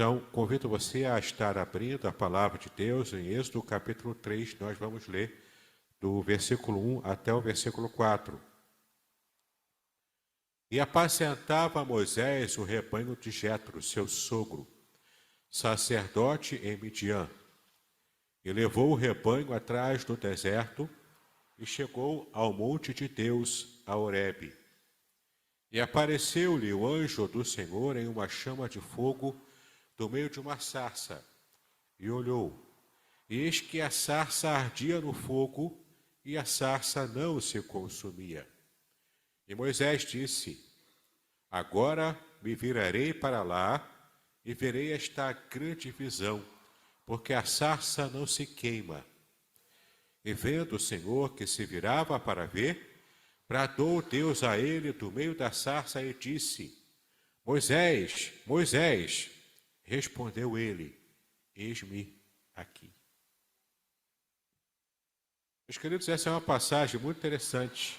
Então, convido você a estar abrindo a palavra de Deus em Êxodo capítulo 3. Nós vamos ler do versículo 1 até o versículo 4. E apacentava Moisés o rebanho de Jetro, seu sogro, sacerdote em Midian. E levou o rebanho atrás do deserto e chegou ao monte de Deus, a Horebe. E apareceu-lhe o anjo do Senhor em uma chama de fogo do meio de uma sarça. E olhou, e eis que a sarça ardia no fogo, e a sarça não se consumia. E Moisés disse: Agora me virarei para lá, e verei esta grande visão, porque a sarça não se queima. E vendo o Senhor que se virava para ver, bradou Deus a ele do meio da sarça e disse: Moisés, Moisés. Respondeu ele: Eis-me aqui. Meus queridos, essa é uma passagem muito interessante,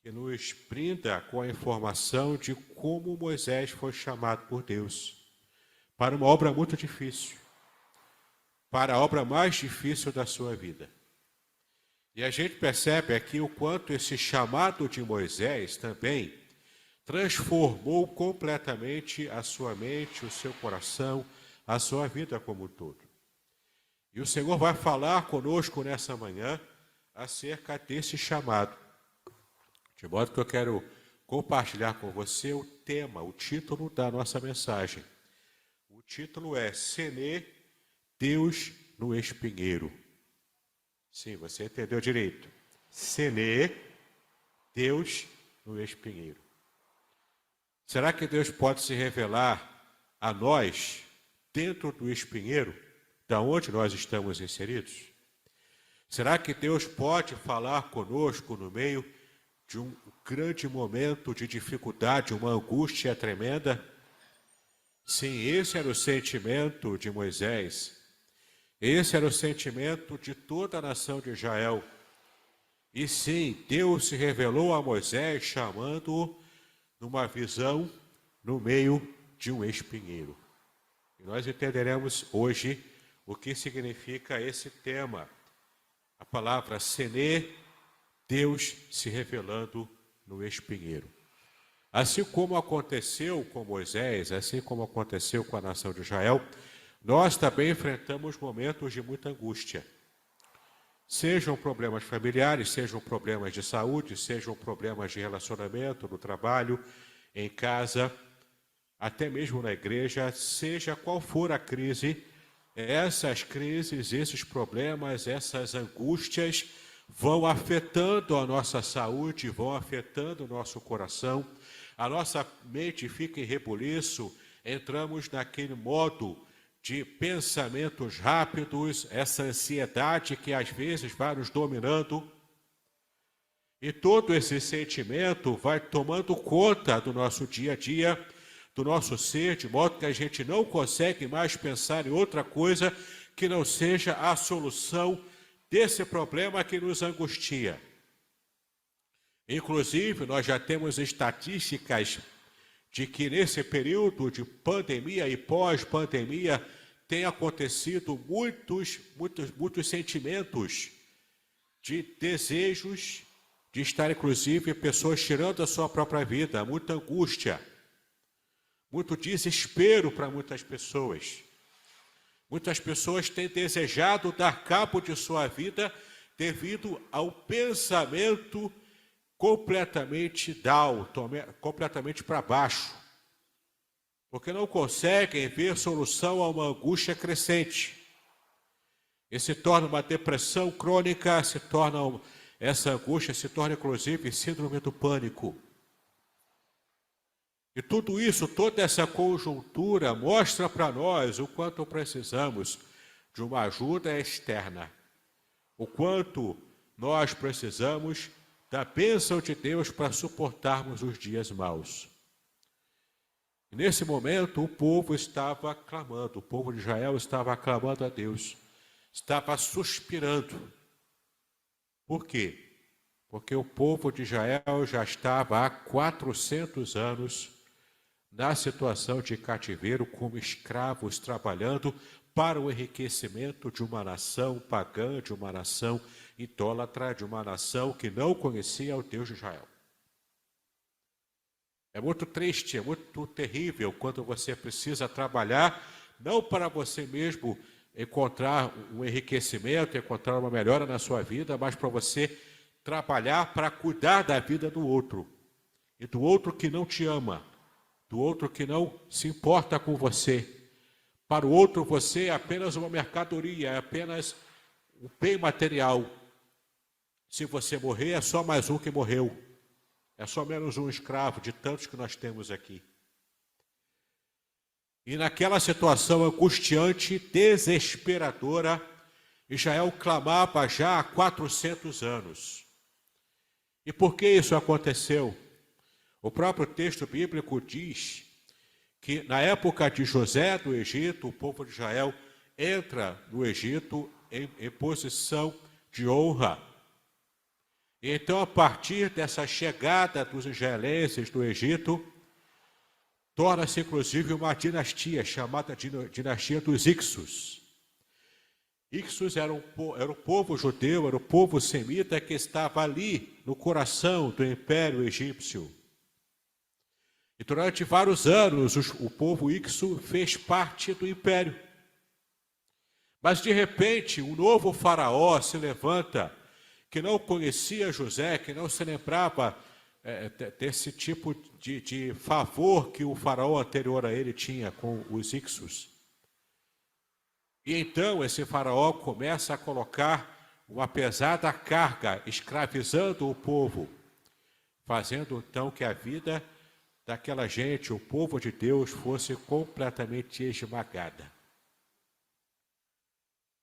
que nos brinda com a informação de como Moisés foi chamado por Deus para uma obra muito difícil, para a obra mais difícil da sua vida. E a gente percebe aqui o quanto esse chamado de Moisés também transformou completamente a sua mente, o seu coração, a sua vida como um todo. E o Senhor vai falar conosco nessa manhã acerca desse chamado. De modo que eu quero compartilhar com você o tema, o título da nossa mensagem. O título é Senê, Deus no Espinheiro. Sim, você entendeu direito. Senê, Deus no Espinheiro. Será que Deus pode se revelar a nós dentro do espinheiro, da onde nós estamos inseridos? Será que Deus pode falar conosco no meio de um grande momento de dificuldade, uma angústia tremenda? Sim, esse era o sentimento de Moisés. Esse era o sentimento de toda a nação de Israel. E sim, Deus se revelou a Moisés chamando-o numa visão no meio de um espinheiro. E nós entenderemos hoje o que significa esse tema. A palavra Senê, Deus se revelando no espinheiro. Assim como aconteceu com Moisés, assim como aconteceu com a nação de Israel, nós também enfrentamos momentos de muita angústia. Sejam problemas familiares, sejam problemas de saúde, sejam problemas de relacionamento, no trabalho, em casa, até mesmo na igreja, seja qual for a crise, essas crises, esses problemas, essas angústias vão afetando a nossa saúde, vão afetando o nosso coração, a nossa mente fica em rebuliço, entramos naquele modo de pensamentos rápidos, essa ansiedade que às vezes vai nos dominando. E todo esse sentimento vai tomando conta do nosso dia a dia, do nosso ser, de modo que a gente não consegue mais pensar em outra coisa que não seja a solução desse problema que nos angustia. Inclusive, nós já temos estatísticas de que nesse período de pandemia e pós-pandemia tem acontecido muitos sentimentos de desejos de estar, inclusive, pessoas tirando a sua própria vida, muita angústia, muito desespero para muitas pessoas. Muitas pessoas têm desejado dar cabo de sua vida devido ao pensamento completamente down, completamente para baixo, porque não conseguem ver solução a uma angústia crescente. E se torna uma depressão crônica, essa angústia se torna inclusive síndrome do pânico. E tudo isso, toda essa conjuntura mostra para nós o quanto precisamos de uma ajuda externa, o quanto nós precisamos da bênção de Deus para suportarmos os dias maus. E nesse momento, o povo estava clamando, o povo de Israel estava clamando a Deus, estava suspirando. Por quê? Porque o povo de Israel já estava há 400 anos na situação de cativeiro como escravos trabalhando para o enriquecimento de uma nação pagã, de uma nação idólatra, de uma nação que não conhecia o Deus de Israel. É muito triste, é muito terrível quando você precisa trabalhar, não para você mesmo encontrar um enriquecimento, encontrar uma melhora na sua vida, mas para você trabalhar para cuidar da vida do outro. E do outro que não te ama, do outro que não se importa com você. Para o outro você é apenas uma mercadoria, é apenas um bem material. Se você morrer, é só mais um que morreu. É só menos um escravo de tantos que nós temos aqui. E naquela situação angustiante, desesperadora, Israel clamava já há 400 anos. E por que isso aconteceu? O próprio texto bíblico diz que na época de José do Egito, o povo de Israel entra no Egito em posição de honra. E então, a partir dessa chegada dos israelenses do Egito, torna-se inclusive uma dinastia chamada dinastia dos Ixos. Ixos era o povo judeu, era o povo semita que estava ali no coração do Império Egípcio. E durante vários anos o povo Ixo fez parte do Império. Mas de repente um novo faraó se levanta, que não conhecia José, que não se lembrava desse tipo de favor que o faraó anterior a ele tinha com os Ixos. E então esse faraó começa a colocar uma pesada carga, escravizando o povo, fazendo então que a vida daquela gente, o povo de Deus, fosse completamente esmagada.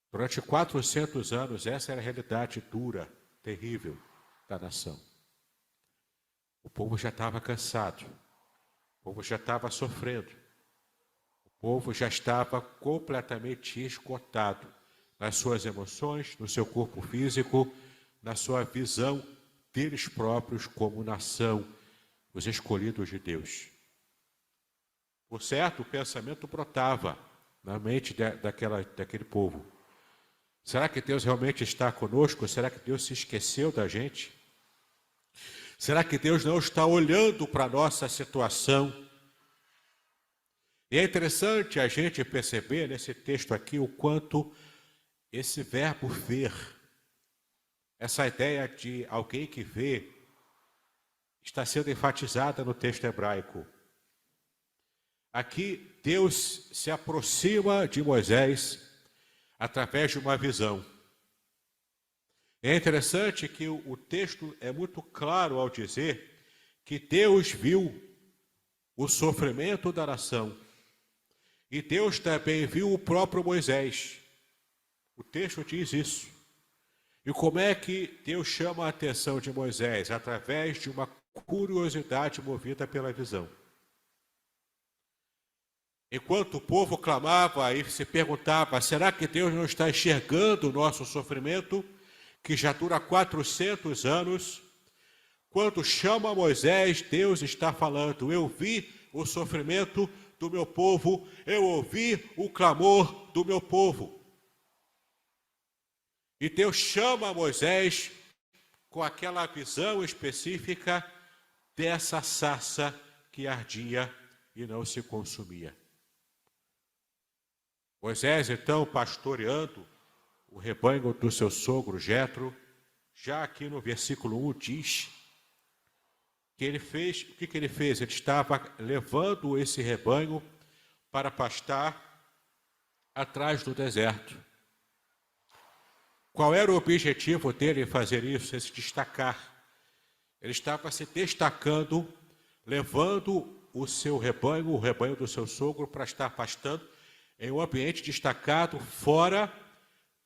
Durante 400 anos, essa era a realidade dura, terrível da nação. O povo já estava cansado, o povo já estava sofrendo, o povo já estava completamente esgotado nas suas emoções, no seu corpo físico, na sua visão deles próprios como nação, os escolhidos de Deus. Por certo, o pensamento brotava na mente daquele povo. Será que Deus realmente está conosco? Será que Deus se esqueceu da gente? Será que Deus não está olhando para a nossa situação? E é interessante a gente perceber nesse texto aqui o quanto esse verbo ver, essa ideia de alguém que vê, está sendo enfatizada no texto hebraico. Aqui, Deus se aproxima de Moisés através de uma visão. É interessante que o texto é muito claro ao dizer que Deus viu o sofrimento da nação. E Deus também viu o próprio Moisés. O texto diz isso. E como é que Deus chama a atenção de Moisés? Através de uma curiosidade movida pela visão. Enquanto o povo clamava e se perguntava, será que Deus não está enxergando o nosso sofrimento, que já dura 400 anos? Quando chama Moisés, Deus está falando, eu vi o sofrimento do meu povo, eu ouvi o clamor do meu povo. E Deus chama Moisés com aquela visão específica dessa sarça que ardia e não se consumia. Moisés, então, pastoreando o rebanho do seu sogro Jetro, já aqui no versículo 1 diz que ele fez, o que ele fez? Ele estava levando esse rebanho para pastar atrás do deserto. Qual era o objetivo dele em fazer isso? Se destacar. Ele estava se destacando, levando o seu rebanho, o rebanho do seu sogro, para estar pastando em um ambiente destacado, fora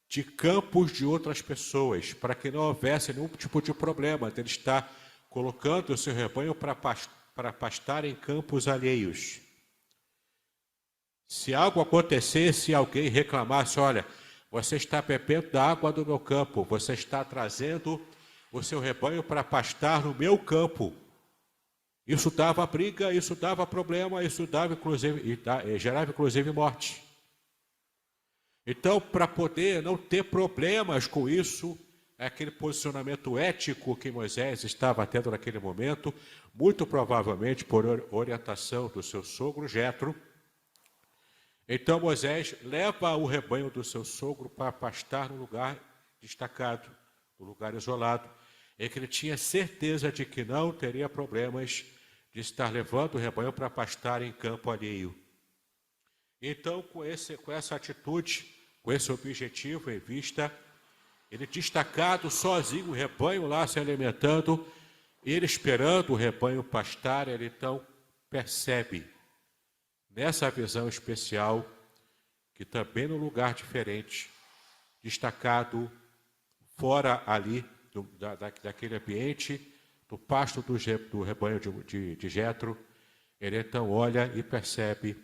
de campos de outras pessoas, para que não houvesse nenhum tipo de problema dele estar colocando o seu rebanho para pastar em campos alheios. Se algo acontecesse, alguém reclamasse, olha, você está bebendo da água do meu campo, você está trazendo o seu rebanho para pastar no meu campo. Isso dava briga, isso dava problema, isso dava, inclusive, gerava inclusive morte. Então, para poder não ter problemas com isso, aquele posicionamento ético que Moisés estava tendo naquele momento, muito provavelmente por orientação do seu sogro Jetro. Então Moisés leva o rebanho do seu sogro para pastar num lugar destacado, num lugar isolado, em que ele tinha certeza de que não teria problemas de estar levando o rebanho para pastar em campo alheio. Então, com essa atitude, com esse objetivo em vista, ele destacado, sozinho, o rebanho lá se alimentando, ele esperando o rebanho pastar, ele então percebe, nessa visão especial, que também num lugar diferente, destacado, fora ali, daquele ambiente, do pasto do rebanho de Jetro, ele então olha e percebe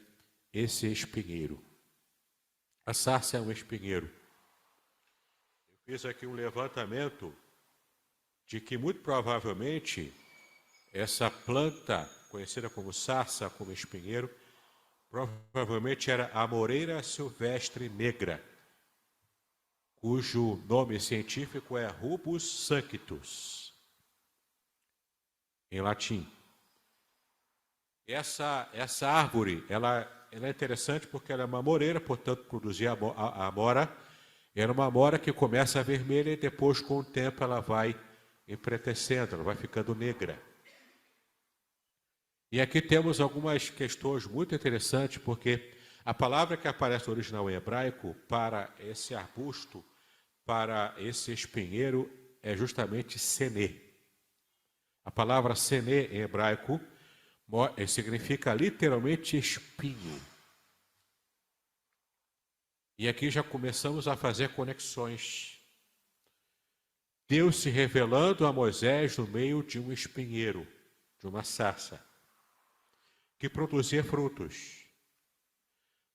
esse espinheiro. A sarça é um espinheiro. Eu fiz aqui um levantamento de que muito provavelmente essa planta, conhecida como sarça, como espinheiro, provavelmente era a moreira silvestre negra, cujo nome científico é Rubus sanctus, em latim. Essa árvore, ela é interessante porque ela é uma moreira, portanto produzia a amora. Era uma amora que começa vermelha e depois, com o tempo, ela vai empretecendo, ela vai ficando negra. E aqui temos algumas questões muito interessantes, porque a palavra que aparece no original em hebraico para esse arbusto, para esse espinheiro, é justamente senê. A palavra senê em hebraico significa literalmente espinho. E aqui já começamos a fazer conexões. Deus se revelando a Moisés no meio de um espinheiro, de uma sarça, que produzia frutos.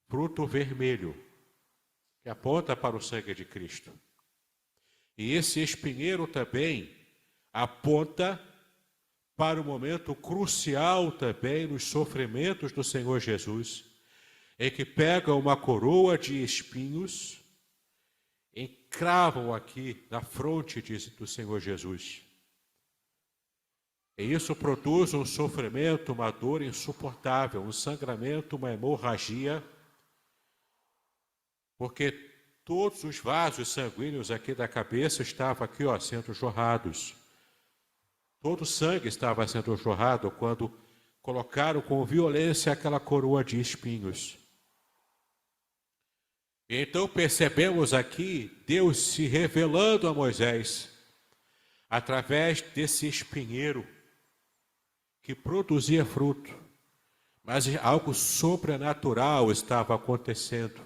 Fruto vermelho, que aponta para o sangue de Cristo. E esse espinheiro também aponta para o momento crucial também nos sofrimentos do Senhor Jesus, em que pegam uma coroa de espinhos, encravam aqui na fronte do Senhor Jesus. E isso produz um sofrimento, uma dor insuportável, um sangramento, uma hemorragia, porque todos os vasos sanguíneos aqui da cabeça estavam aqui, sendo jorrados. Todo o sangue estava sendo jorrado quando colocaram com violência aquela coroa de espinhos. Então percebemos aqui Deus se revelando a Moisés através desse espinheiro que produzia fruto, mas algo sobrenatural estava acontecendo,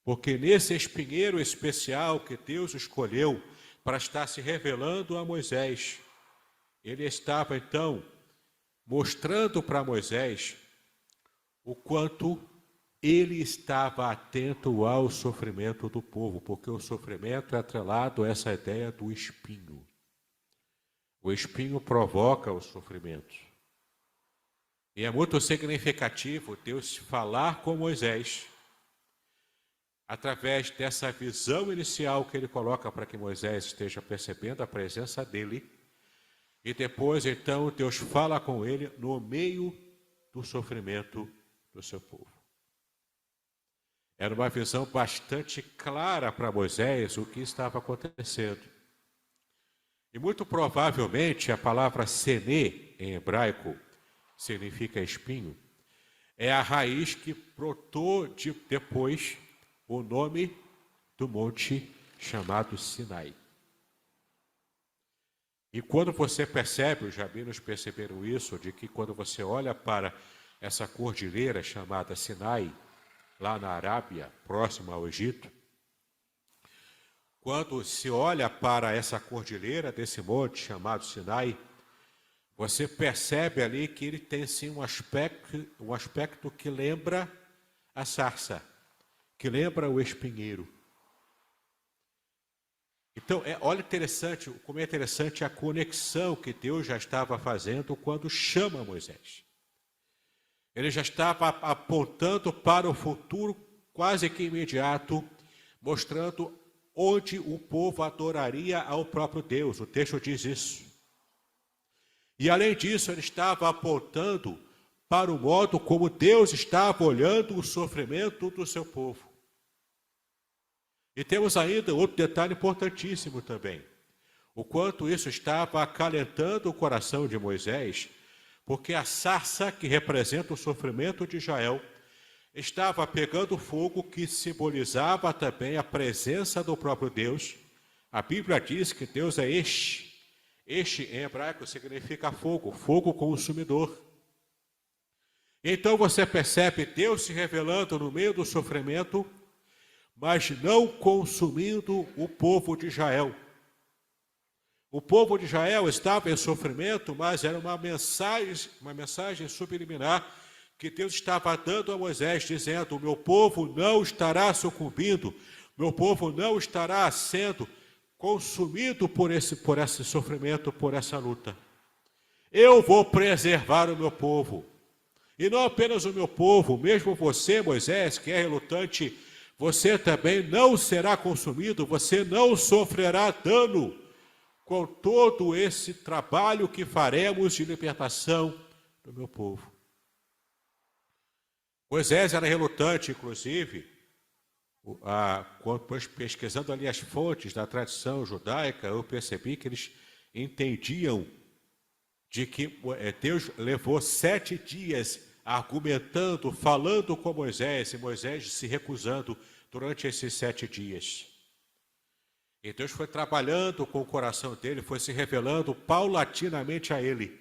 porque nesse espinheiro especial que Deus escolheu para estar se revelando a Moisés, ele estava então mostrando para Moisés o quanto ele estava atento ao sofrimento do povo, porque o sofrimento é atrelado a essa ideia do espinho. O espinho provoca o sofrimento. E é muito significativo Deus falar com Moisés, através dessa visão inicial que ele coloca para que Moisés esteja percebendo a presença dele, e depois então Deus fala com ele no meio do sofrimento do seu povo. Era uma visão bastante clara para Moisés o que estava acontecendo. E muito provavelmente a palavra senê, em hebraico, significa espinho, é a raiz que brotou depois o nome do monte chamado Sinai. E quando você percebe, os rabinos perceberam isso, de que quando você olha para essa cordilheira chamada Sinai, lá na Arábia, próximo ao Egito, quando se olha para essa cordilheira desse monte chamado Sinai, você percebe ali que ele tem sim um aspecto que lembra a sarça, que lembra o espinheiro. E Então, olha interessante, como é interessante a conexão que Deus já estava fazendo quando chama Moisés. Ele já estava apontando para o futuro quase que imediato, mostrando onde o povo adoraria ao próprio Deus. O texto diz isso. E além disso, ele estava apontando para o modo como Deus estava olhando o sofrimento do seu povo. E temos ainda outro detalhe importantíssimo também. O quanto isso estava acalentando o coração de Moisés, porque a sarça que representa o sofrimento de Israel estava pegando fogo, que simbolizava também a presença do próprio Deus. A Bíblia diz que Deus é Esh. Esh em hebraico significa fogo, fogo consumidor. Então você percebe Deus se revelando no meio do sofrimento, mas não consumindo o povo de Israel. O povo de Israel estava em sofrimento, mas era uma mensagem subliminar que Deus estava dando a Moisés, dizendo: o meu povo não estará sucumbindo, meu povo não estará sendo consumido por esse sofrimento, por essa luta. Eu vou preservar o meu povo. E não apenas o meu povo, mesmo você, Moisés, que é relutante, você também não será consumido, você não sofrerá dano com todo esse trabalho que faremos de libertação do meu povo. Moisés era relutante, inclusive, pesquisando ali as fontes da tradição judaica, eu percebi que eles entendiam de que Deus levou 7 dias argumentando, falando com Moisés, e Moisés se recusando durante esses 7 dias. E Deus foi trabalhando com o coração dele, foi se revelando paulatinamente a ele.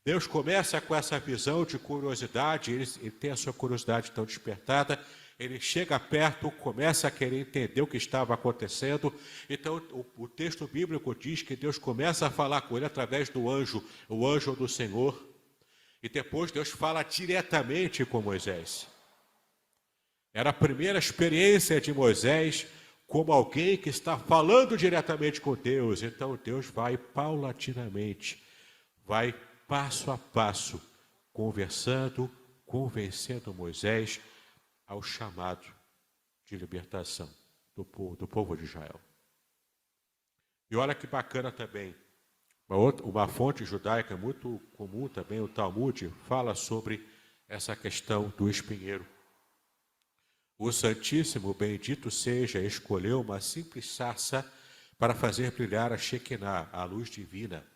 Deus começa com essa visão de curiosidade, ele tem a sua curiosidade tão despertada, ele chega perto, começa a querer entender o que estava acontecendo. Então, o texto bíblico diz que Deus começa a falar com ele através do anjo, o anjo do Senhor. E depois Deus fala diretamente com Moisés. Era a primeira experiência de Moisés como alguém que está falando diretamente com Deus. Então, Deus vai paulatinamente, vai passo a passo, conversando, convencendo Moisés ao chamado de libertação do povo de Israel. E olha que bacana também, uma fonte judaica muito comum também, o Talmud, fala sobre essa questão do espinheiro. O Santíssimo, bendito seja, escolheu uma simples sarça para fazer brilhar a Shekinah, a luz divina,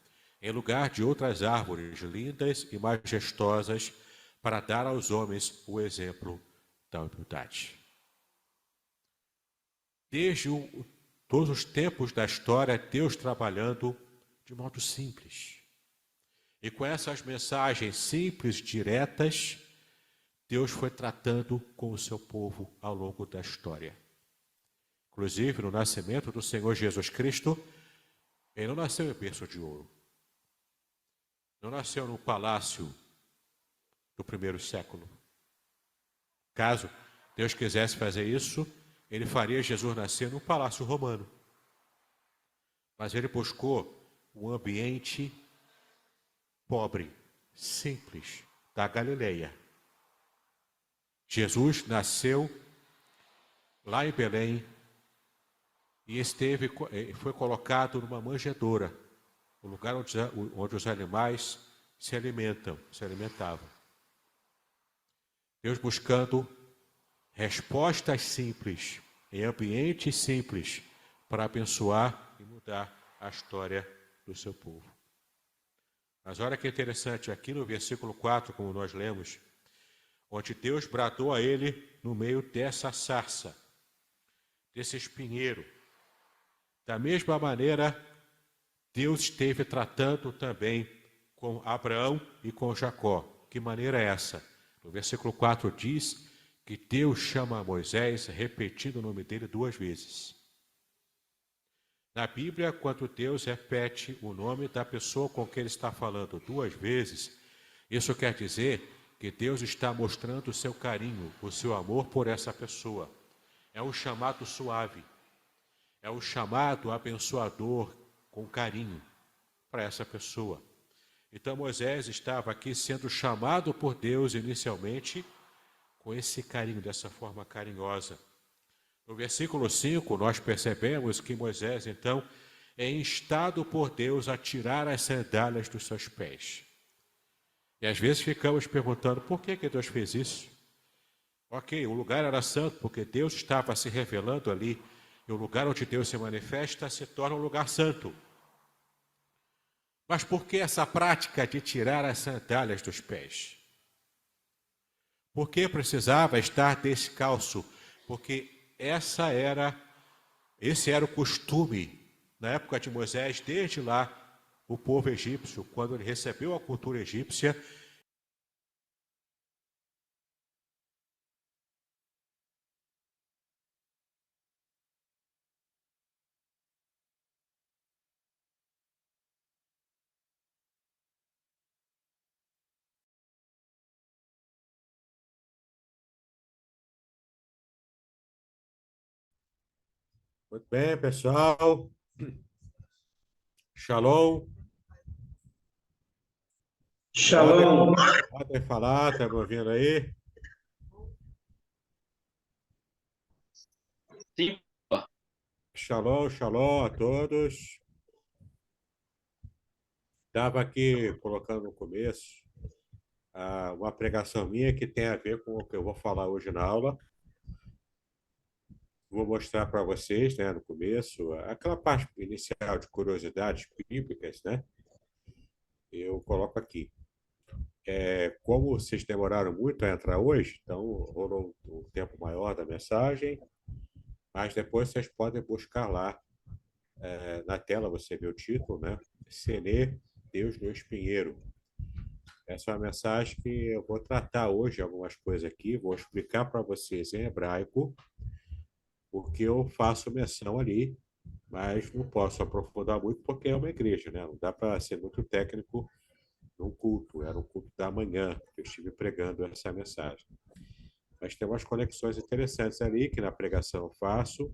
em lugar de outras árvores lindas e majestosas, para dar aos homens o exemplo da humildade. Desde todos os tempos da história, Deus trabalhando de modo simples. E com essas mensagens simples, diretas, Deus foi tratando com o seu povo ao longo da história. Inclusive, no nascimento do Senhor Jesus Cristo, ele não nasceu em berço de ouro. Não nasceu no palácio do primeiro século. Caso Deus quisesse fazer isso, ele faria Jesus nascer no palácio romano. Mas ele buscou um ambiente pobre, simples, da Galileia. Jesus nasceu lá em Belém e foi colocado numa manjedoura, o lugar onde os animais se alimentavam. Deus buscando respostas simples, em ambientes simples, para abençoar e mudar a história do seu povo. Mas olha que interessante, aqui no versículo 4, como nós lemos, onde Deus bradou a ele no meio dessa sarça, desse espinheiro. Da mesma maneira, Deus esteve tratando também com Abraão e com Jacó. Que maneira é essa? No versículo 4 diz que Deus chama Moisés, repetindo o nome dele 2 vezes. Na Bíblia, quando Deus repete o nome da pessoa com quem ele está falando 2 vezes, isso quer dizer que Deus está mostrando o seu carinho, o seu amor por essa pessoa. É um chamado suave. É o chamado abençoador com carinho para essa pessoa. Então Moisés estava aqui sendo chamado por Deus inicialmente com esse carinho, dessa forma carinhosa. No versículo 5, nós percebemos que Moisés, então, é instado por Deus a tirar as sandálias dos seus pés. E às vezes ficamos perguntando por que Deus fez isso? Ok, o lugar era santo porque Deus estava se revelando ali, e o lugar onde Deus se manifesta se torna um lugar santo. Mas por que essa prática de tirar as sandálias dos pés? Por que precisava estar descalço? Porque esse era o costume na época de Moisés, desde lá, o povo egípcio, quando ele recebeu a cultura egípcia. Muito bem, pessoal. Shalom. Shalom. Podem falar, está me ouvindo aí? Sim. Shalom, shalom a todos. Estava aqui colocando no começo uma pregação minha que tem a ver com o que eu vou falar hoje na aula. Vou mostrar para vocês, né, no começo, aquela parte inicial de curiosidades bíblicas, né? Eu coloco aqui. Como vocês demoraram muito a entrar hoje, então rolou um tempo maior da mensagem, mas depois vocês podem buscar lá, na tela você vê o título, né? Senê, Deus no Espinheiro. Essa é uma mensagem que eu vou tratar hoje, algumas coisas aqui, vou explicar para vocês em hebraico, porque eu faço menção ali, mas não posso aprofundar muito porque é uma igreja, né? Não dá para ser muito técnico num culto, era um culto da manhã que eu estive pregando essa mensagem. Mas tem umas conexões interessantes ali que na pregação eu faço,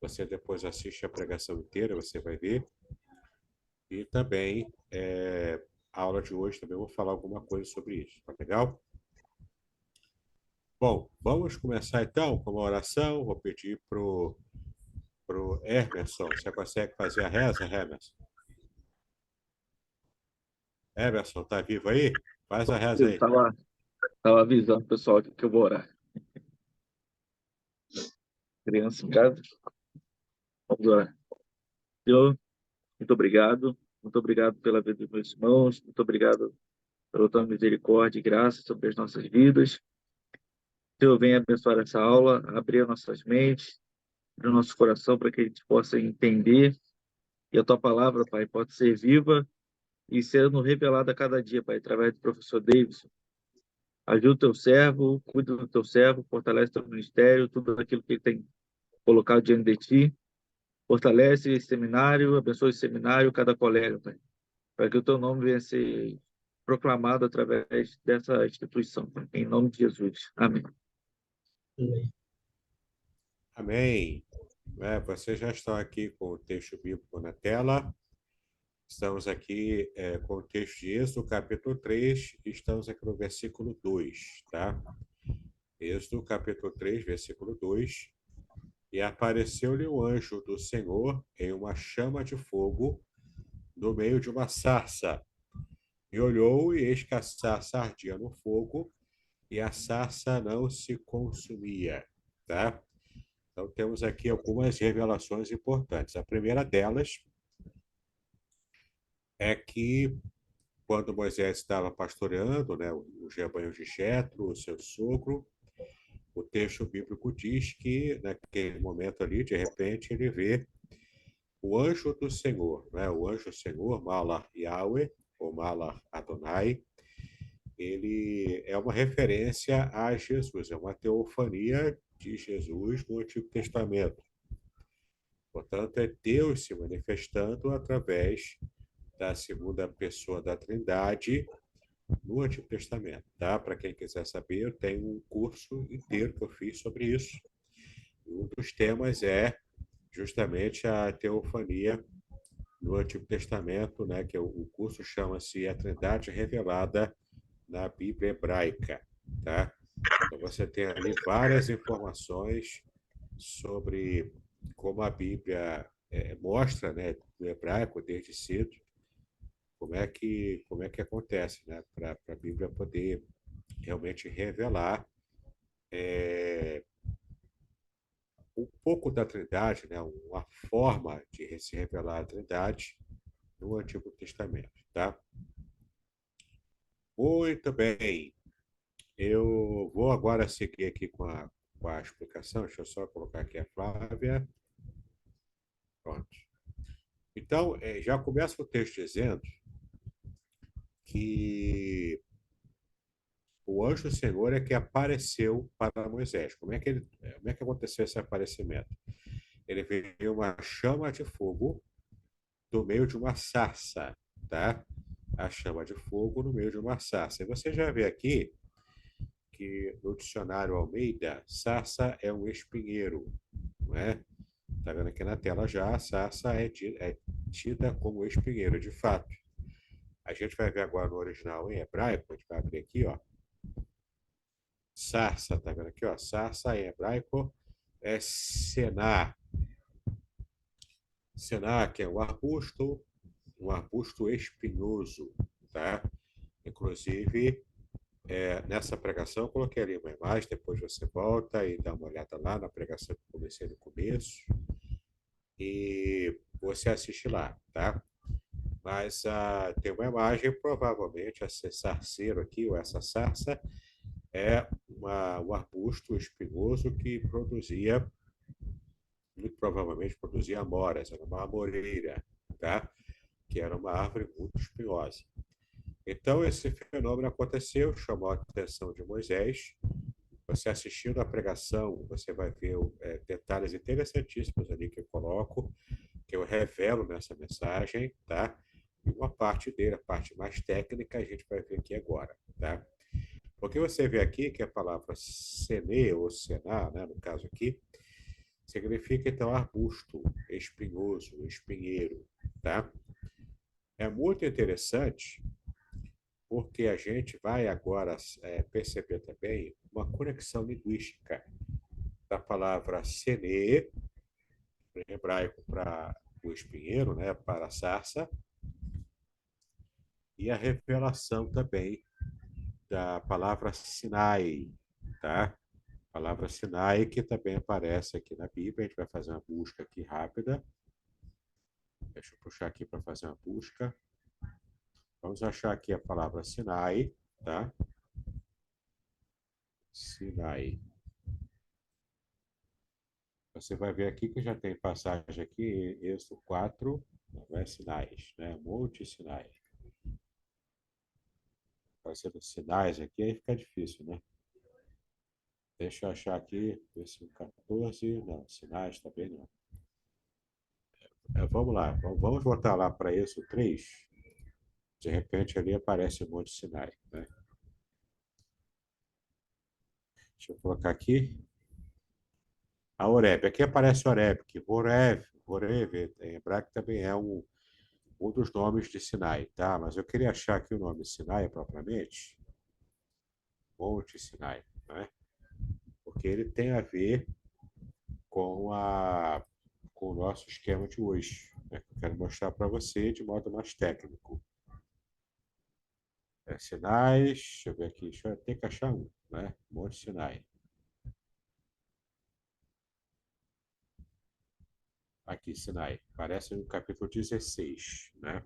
você depois assiste a pregação inteira, você vai ver. E também, a aula de hoje também eu vou falar alguma coisa sobre isso, tá legal? Bom, vamos começar então com uma oração. Vou pedir pro Emerson. Você consegue fazer a reza, Emerson? Emerson, tá vivo aí? Faz a reza Eu aí. estava avisando o pessoal aqui que eu vou orar. Criança em casa, vamos orar. Senhor, muito obrigado. Muito obrigado pela vida dos meus irmãos. Muito obrigado pela tua misericórdia e graça sobre as nossas vidas. Senhor, venha abençoar essa aula, abrir as nossas mentes, abrir o nosso coração para que a gente possa entender e a tua palavra, Pai, pode ser viva e sendo revelada a cada dia, Pai, através do professor Davidson. Ajuda o teu servo, cuida do teu servo, fortalece o teu ministério, tudo aquilo que ele tem colocado diante de ti. Fortalece esse seminário, abençoe esse seminário, cada colega, Pai, para que o teu nome venha a ser proclamado através dessa instituição, Pai, em nome de Jesus. Amém. Amém. Vocês já estão aqui com o texto bíblico na tela. Estamos aqui com o texto de Êxodo, capítulo 3, e estamos aqui no versículo 2, tá? Êxodo, capítulo 3, versículo 2. E apareceu-lhe o anjo do Senhor em uma chama de fogo no meio de uma sarça. E olhou, e eis que a sarça ardia no fogo, e a sarça não se consumia, tá? Então temos aqui algumas revelações importantes. A primeira delas é que quando Moisés estava pastoreando, né, os rebanhos de Jetro, o seu sogro, o texto bíblico diz que naquele momento ali, de repente, ele vê o anjo do Senhor, né? O anjo do Senhor, Malar Yahweh, ou Malar Adonai, ele é uma referência a Jesus, é uma teofania de Jesus no Antigo Testamento. Portanto, é Deus se manifestando através da segunda pessoa da Trindade no Antigo Testamento, tá? Para quem quiser saber, eu tenho um curso inteiro que eu fiz sobre isso. E um dos temas é justamente a teofania no Antigo Testamento, né, que o curso chama-se A Trindade Revelada na Bíblia Hebraica, tá? Então você tem ali várias informações sobre como a Bíblia mostra, né, no hebraico desde cedo, como é que acontece, né, para a Bíblia poder realmente revelar um pouco da Trindade, né, uma forma de se revelar a Trindade no Antigo Testamento, tá? Muito bem. Eu vou agora seguir aqui com a explicação. Deixa eu só colocar aqui a Flávia. Pronto. Então, já começa o texto dizendo que o anjo do Senhor é que apareceu para Moisés. Como é que aconteceu esse aparecimento? Ele veio uma chama de fogo do meio de uma sarça, tá? A chama de fogo no meio de uma sarça. E você já vê aqui que no dicionário Almeida, sarça é um espinheiro, não é? Está vendo aqui na tela já, a sarça é tida como espinheiro, de fato. A gente vai ver agora no original em hebraico, a gente vai abrir aqui, ó. Sarça, tá vendo aqui, ó? Sarça em hebraico é sená. Sená, que é um arbusto espinhoso, tá? Inclusive, nessa pregação, eu coloquei ali uma imagem, depois você volta e dá uma olhada lá na pregação que eu comecei no começo, e você assiste lá, tá? Mas tem uma imagem, provavelmente esse sarceiro aqui, ou essa sarça, é um arbusto espinhoso que produzia, muito provavelmente produzia amoras, era uma amoreira, tá? Que era uma árvore muito espinhosa. Então, esse fenômeno aconteceu, chamou a atenção de Moisés. Você assistindo a pregação, você vai ver detalhes interessantíssimos ali que eu coloco, que eu revelo nessa mensagem, tá? E uma parte dele, a parte mais técnica, a gente vai ver aqui agora, tá? Porque você vê aqui que a palavra sene, ou sená, né, no caso aqui, significa então arbusto, espinhoso, espinheiro, tá? É muito interessante porque a gente vai agora perceber também uma conexão linguística da palavra sene, em hebraico para o espinheiro, né, para a sarça, e a revelação também da palavra Sinai, tá? A palavra Sinai que também aparece aqui na Bíblia. A gente vai fazer uma busca aqui rápida. Deixa eu puxar aqui para fazer uma busca. Vamos achar aqui a palavra Sinai, tá? Sinai. Você vai ver aqui que já tem passagem aqui, Êxodo 4, não é Sinais, né? Monte Sinai. Fazendo sinais aqui, aí fica difícil, né? Deixa eu achar aqui, versículo 14, não, sinais também não. Vamos lá, vamos voltar lá para Êxodo 3. De repente ali aparece um monte de Sinai, né? Deixa eu colocar aqui. A Horeb. Aqui aparece Horeb, que Horev, em hebraico também é um dos nomes de Sinai, tá? Mas eu queria achar aqui o nome Sinai propriamente, Monte Sinai, né? Porque ele tem a ver com, com o nosso esquema de hoje, né? Que eu quero mostrar para você de modo mais técnico. Sinais, deixa eu ver aqui, deixa eu ter que achar um, né? Monte Sinai. Aqui, Sinai. Parece no capítulo 16, né?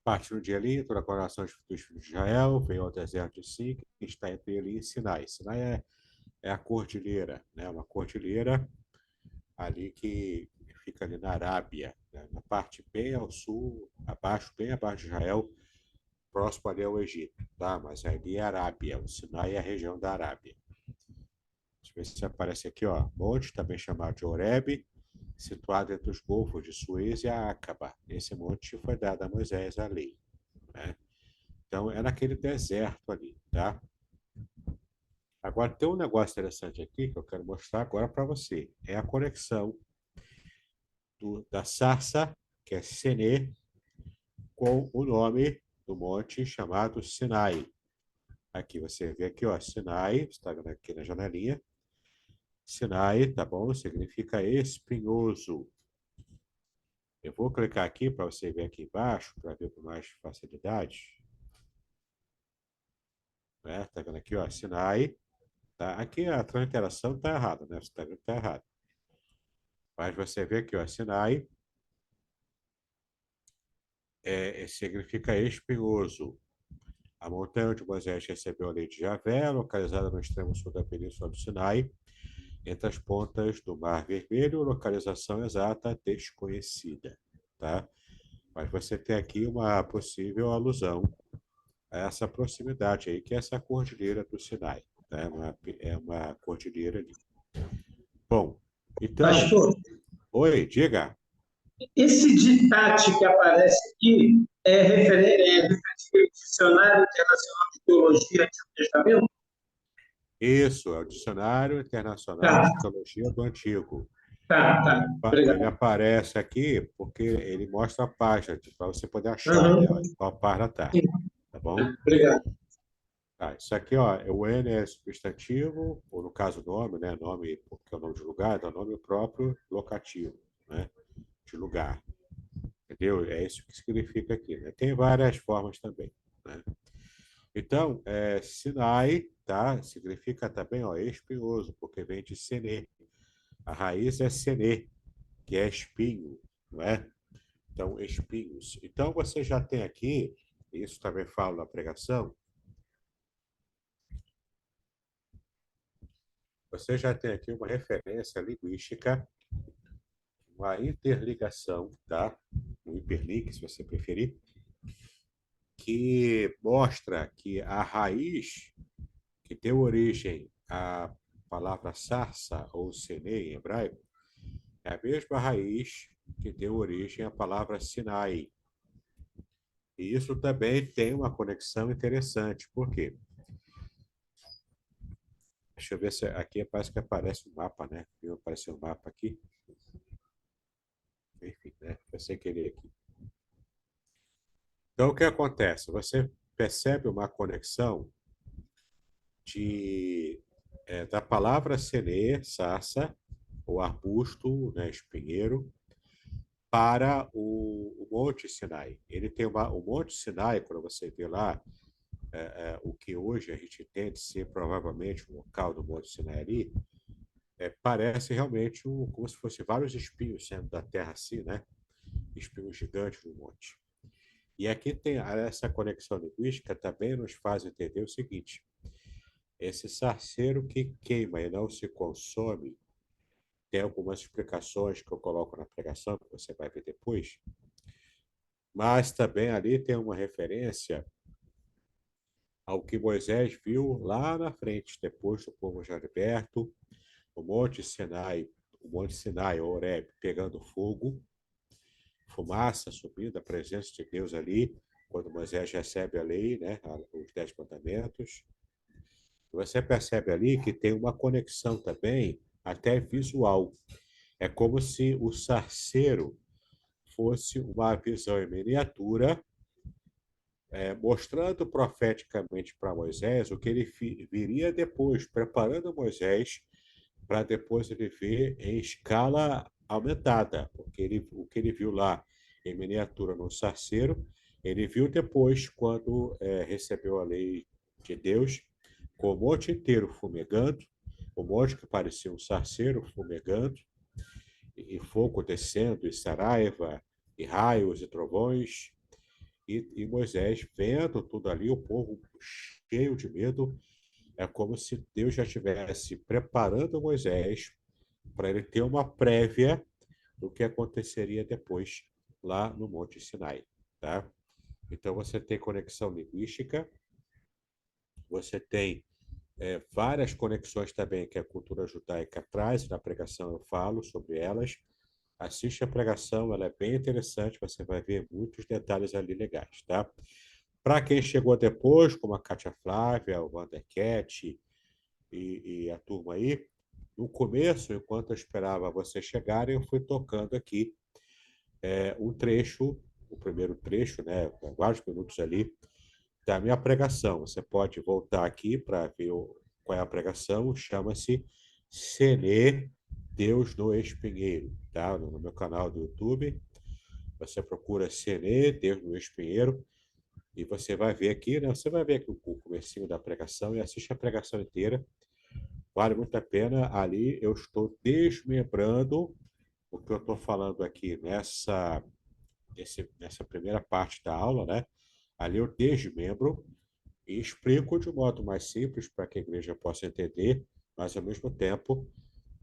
Parte no dia ali, toda a coroação dos filhos de Israel, veio ao deserto de Sim, que está entre ele e Sinai. Sinai é a cordilheira, né? Uma cordilheira ali que fica ali na Arábia, né? Na parte bem ao sul, abaixo, bem abaixo de Israel, próximo ali ao Egito, tá? Mas ali é Arábia, o Sinai é a região da Arábia. Deixa eu ver se aparece aqui, ó. Monte, também chamado de Horebe, situado entre os golfos de Suez e a Acaba. Esse monte foi dado a Moisés a lei, né? Então, é naquele deserto ali, tá? Agora, tem um negócio interessante aqui que eu quero mostrar agora para você. É a conexão da sarça, que é Senê, com o nome do monte chamado Sinai. Aqui você vê aqui, ó, Sinai, você está vendo aqui na janelinha. Sinai, tá bom? Significa espinhoso. Eu vou clicar aqui para você ver aqui embaixo, para ver com mais facilidade. Né? Tá vendo aqui, ó, Sinai. Tá? Aqui a transliteração está errada, né? Você está vendo que está errado. Mas você vê aqui, ó, Sinai significa espinhoso. A montanha onde Moisés recebeu a lei de Javé, localizada no extremo sul da península do Sinai, entre as pontas do Mar Vermelho, localização exata desconhecida. Tá? Mas você tem aqui uma possível alusão a essa proximidade aí, que é essa cordilheira do Sinai. Tá? É uma cordilheira ali. Bom, então... Pastor, Oi, diga. esse ditate que aparece aqui é referente ao Dicionário Internacional de Teologia Antigo Testamento? Isso, é o Dicionário Internacional Tá, de Teologia do Antigo. tá. Ele Obrigado. aparece aqui porque ele mostra a página, para você poder achar, né, Uhum. qual página está. Sim, Tá bom? obrigado. Tá, isso aqui, ó, o N é substantivo, ou no caso nome, né? Nome, porque é o nome de lugar, então nome próprio locativo, né? De lugar. Entendeu? É isso que significa aqui, né? Tem várias formas também, né? Então, Sinai, tá? Significa também, ó, espinhoso, porque vem de Senê. A raiz é Senê, que é espinho, não é? Então, espinhos. Então, você já tem aqui, isso também falo na pregação, você já tem aqui uma referência linguística, uma interligação, tá? Um hiperlink, se você preferir, que mostra que a raiz que deu origem à palavra sarsa ou sene em hebraico é a mesma raiz que deu origem à palavra Sinai. E isso também tem uma conexão interessante. Por quê? Deixa eu ver se aqui parece que aparece um mapa, né? Viu? Apareceu um mapa aqui. Enfim, né? Eu sei que ele aqui. Então, o que acontece? Você percebe uma conexão da palavra sene, sarça, ou arbusto, né, espinheiro, para o Monte Sinai. Ele tem o Monte Sinai, quando você vê lá, o que hoje a gente entende ser provavelmente o local do Monte Sinai ali, parece realmente como se fosse vários espinhos saindo da terra assim, né? Espinhos gigantes no monte. E aqui tem essa conexão linguística também nos faz entender o seguinte: esse sarceiro que queima e não se consome, tem algumas explicações que eu coloco na pregação, que você vai ver depois, mas também ali tem uma referência ao que Moisés viu lá na frente, depois do povo já liberto, o Monte Sinai, o Horebe, pegando fogo, fumaça subindo, a presença de Deus ali, quando Moisés recebe a lei, né, os 10 mandamentos. Você percebe ali que tem uma conexão também, até visual. É como se o sarceiro fosse uma visão em miniatura, mostrando profeticamente para Moisés o que ele viria depois, preparando Moisés para depois ele ver em escala aumentada, porque o que ele viu lá em miniatura no sarceiro, ele viu depois quando recebeu a lei de Deus, com o monte inteiro fumegando, o monte que parecia um sarceiro fumegando, e fogo descendo, e saraiva, e raios e trovões, e Moisés vendo tudo ali, o povo cheio de medo, é como se Deus já estivesse preparando Moisés para ele ter uma prévia do que aconteceria depois lá no Monte Sinai, tá? Então você tem conexão linguística, você tem várias conexões também que a cultura judaica traz, na pregação eu falo sobre elas. Assiste a pregação, ela é bem interessante, você vai ver muitos detalhes ali legais, tá? Para quem chegou depois, como a Kátia Flávia, o Wander Cat, e a turma aí, no começo, enquanto eu esperava vocês chegarem, eu fui tocando aqui um trecho, o primeiro trecho, né, vários minutos ali, da minha pregação. Você pode voltar aqui para ver qual é a pregação, chama-se Senê, Deus no Espinheiro, tá? No meu canal do YouTube, você procura Senê, Deus no Espinheiro, e você vai ver aqui, né? Você vai ver aqui o comecinho da pregação e assiste a pregação inteira. Vale muito a pena. Ali eu estou desmembrando o que eu estou falando aqui nessa primeira parte da aula, né? Ali eu desmembro e explico de um modo mais simples para que a igreja possa entender, mas ao mesmo tempo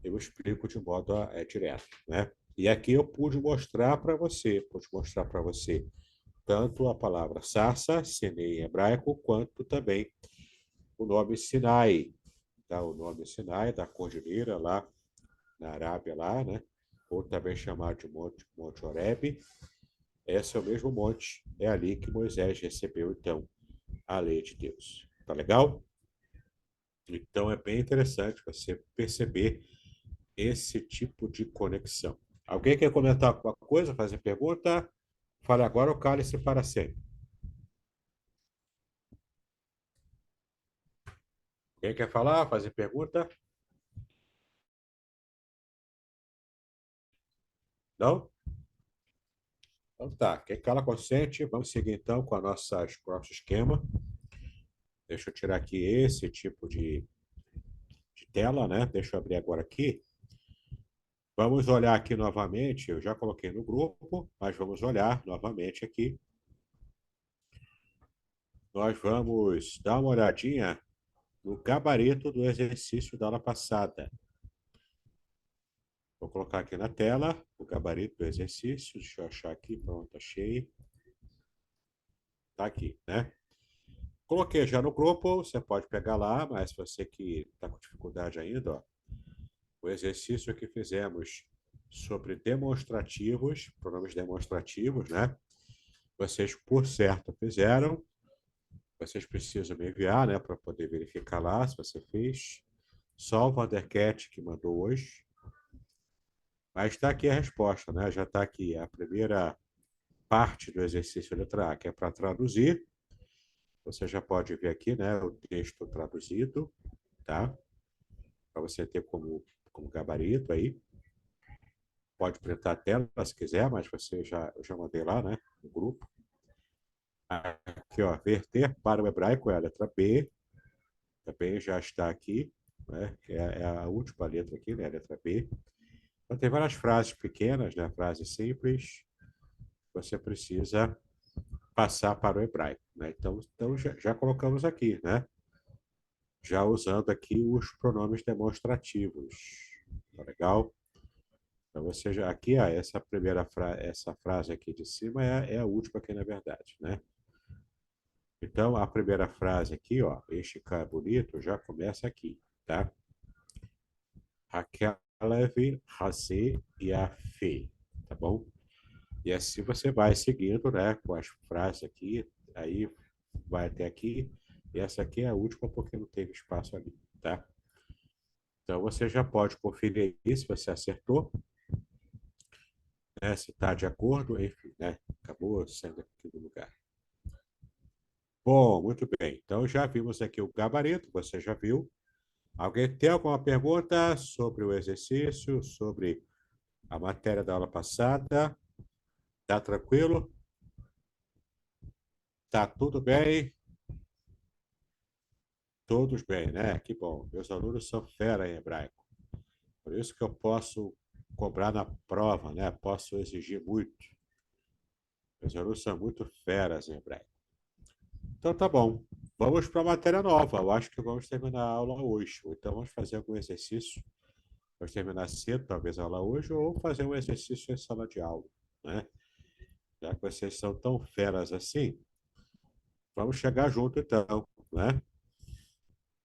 eu explico de modo direto, né? E aqui eu pude mostrar para você, tanto a palavra sarça, Sinei em hebraico, quanto também o nome Sinai, tá? O nome Sinai da cordilheira lá na Arábia lá, né? Ou também chamado de Monte Horebe. Esse é o mesmo monte, é ali que Moisés recebeu então a lei de Deus. Tá legal? Então é bem interessante você perceber esse tipo de conexão. Alguém quer comentar alguma coisa, fazer pergunta? Fale agora ou cale-se para sempre. Quem quer falar, fazer pergunta? Não? Então tá. Quem cala consente, vamos seguir então com com o nosso esquema. Deixa eu tirar aqui esse tipo de tela, né? Deixa eu abrir agora aqui. Vamos olhar aqui novamente. Eu já coloquei no grupo, mas vamos olhar novamente aqui. Nós vamos dar uma olhadinha no gabarito do exercício da aula passada. Vou colocar aqui na tela o gabarito do exercício. Deixa eu achar aqui. Pronto, achei. Tá aqui, né? Coloquei já no grupo. Você pode pegar lá, mas se você que está com dificuldade ainda, ó, o exercício que fizemos sobre demonstrativos, pronomes demonstrativos, né? Vocês, por certo, fizeram. Vocês precisam me enviar, né, para poder verificar lá se você fez. Só o Vandercat que mandou hoje. Mas está aqui a resposta, né? Já está aqui a primeira parte do exercício letra A, que é para traduzir. Você já pode ver aqui, né, o texto traduzido, tá? Para você ter como gabarito aí. Pode printar a tela se quiser, mas eu já mandei lá, né, no grupo. Aqui, ó, verter para o hebraico é a letra B. Também já está aqui, né? É a última letra aqui, né, a letra B. Então, tem várias frases pequenas, né, frases simples. Você precisa passar para o hebraico, né? Então já colocamos aqui, né? Já usando aqui os pronomes demonstrativos. Tá legal? Então você já aqui, essa essa frase aqui de cima é a última aqui na verdade, né? Então a primeira frase aqui, ó, este cara é bonito, já começa aqui, tá? Hakelev, Hase e a Fe, tá bom? E assim você vai seguindo, né, com as frases aqui, aí vai até aqui, e essa aqui é a última porque não teve espaço ali, tá? Então você já pode conferir aí se você acertou, né, se está de acordo, enfim, né? Acabou sendo aqui do lugar. Bom, muito bem. Então já vimos aqui o gabarito, você já viu. Alguém tem alguma pergunta sobre o exercício, sobre a matéria da aula passada? Tá tranquilo? Tá tudo bem? Todos bem, né? Que bom. Meus alunos são fera em hebraico. Por isso que eu posso cobrar na prova, né? Posso exigir muito. Meus alunos são muito feras em hebraico. Então tá bom. Vamos para a matéria nova. Eu acho que vamos terminar a aula hoje. Então vamos fazer algum exercício. Vamos terminar cedo, talvez a aula hoje, ou fazer um exercício em sala de aula, né? Já que vocês são tão feras assim, vamos chegar junto então, né?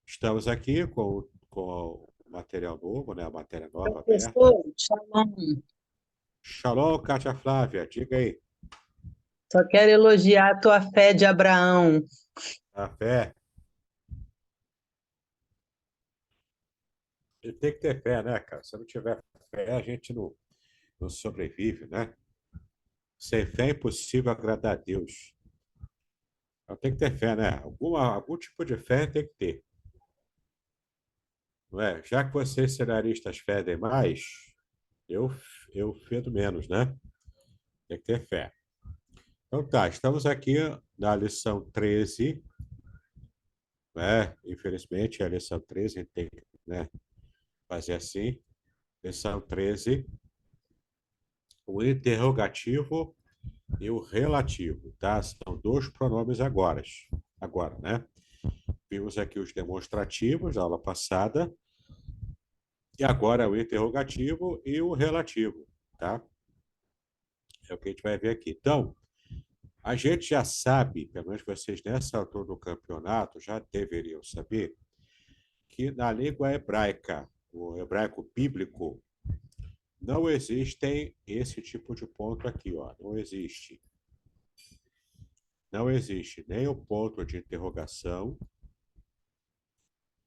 Estamos aqui com o material novo, né? A matéria nova aberta. Professor, shalom. Shalom, Kátia Flávia, diga aí. Só quero elogiar a tua fé de Abraão. A fé. E tem que ter fé, né, cara? Se não tiver fé, a gente não sobrevive, né? Sem fé é impossível agradar a Deus. Então tem que ter fé, né? Algum tipo de fé tem que ter. Não é? Já que vocês cenaristas fedem mais, eu, eu fedo menos, né? Tem que ter fé. Então tá, estamos aqui na lição 13, né? Infelizmente, a lição 13 a gente tem que, né, fazer assim. Lição 13, o interrogativo e o relativo, tá? São dois pronomes agora, né? Vimos aqui os demonstrativos da aula passada, e agora o interrogativo e o relativo, tá? É o que a gente vai ver aqui. Então, a gente já sabe, pelo menos vocês nessa altura do campeonato já deveriam saber, que na língua hebraica, o hebraico bíblico, não existem esse tipo de ponto aqui, ó. Não existe. Não existe nem o ponto de interrogação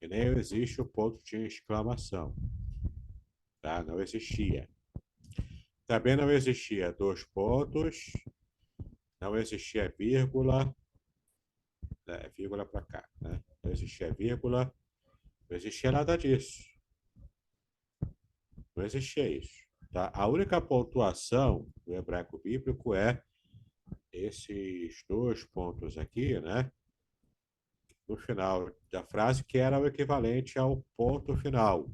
e nem existe o ponto de exclamação, tá? Não existia. Também não existia dois pontos, não existia vírgula, né? Vírgula para cá, né? Não existia vírgula, não existia nada disso. Não existia isso. Tá? A única pontuação do hebraico bíblico é esses dois pontos aqui, né? No final da frase, que era o equivalente ao ponto final,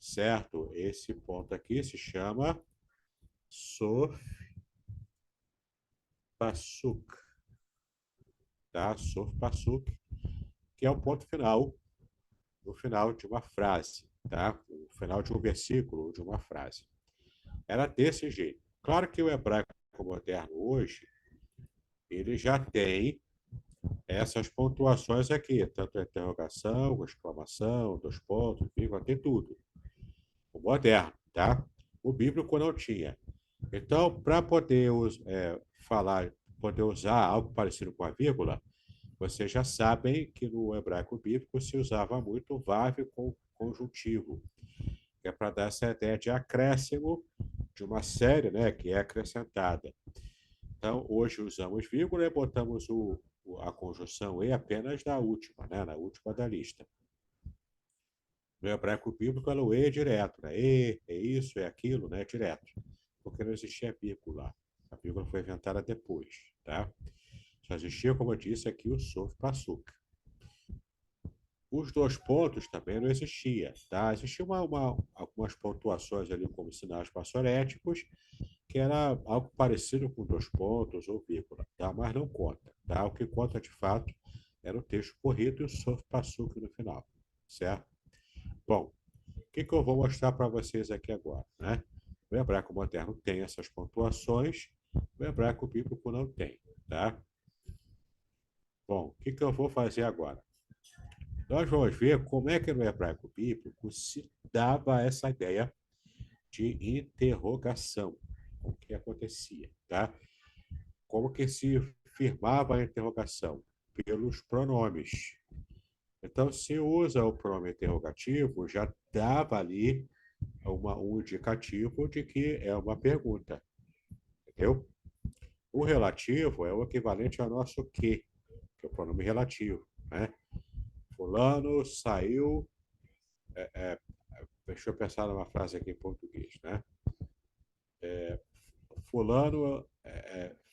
certo? Esse ponto aqui se chama sof pasuk, tá? Sof pasuk, que é o ponto final no final de uma frase, tá? No final de um versículo, de uma frase. Era desse jeito. Claro que o hebraico moderno hoje, ele já tem essas pontuações aqui, tanto a interrogação, a exclamação, dois pontos, vírgula, tem tudo. O moderno, tá? O bíblico não tinha. Então, para poder falar, poder usar algo parecido com a vírgula, vocês já sabem que no hebraico bíblico se usava muito o vav com conjuntivo, que é para dar essa ideia de acréscimo de uma série, né, que é acrescentada. Então, hoje usamos vírgula e botamos a conjunção e apenas na última, né, na última da lista. No hebraico bíblico, ela o e direto, né? É isso, é aquilo, né? Direto. Porque não existia vírgula. A vírgula foi inventada depois, tá? Só existia, como eu disse aqui, o sof pasuk. Os dois pontos também não existia, tá? Existia algumas pontuações ali como sinais passoréticos, que era algo parecido com dois pontos ou vírgula, tá? Mas não conta, tá? O que conta de fato era o texto corrido e o sof pasuk no final, certo? Bom, o que eu vou mostrar para vocês aqui agora, né? O hebraico moderno tem essas pontuações, o hebraico bíblico não tem, tá? Bom, o que eu vou fazer agora? Nós vamos ver como é que no hebraico bíblico se dava essa ideia de interrogação, o que acontecia, tá? Como que se firmava a interrogação? Pelos pronomes. Então, se usa o pronome interrogativo, já dava ali um indicativo de que é uma pergunta, entendeu? O relativo é o equivalente ao nosso que é o pronome relativo, né? Fulano saiu, deixa eu pensar numa frase aqui em português, né?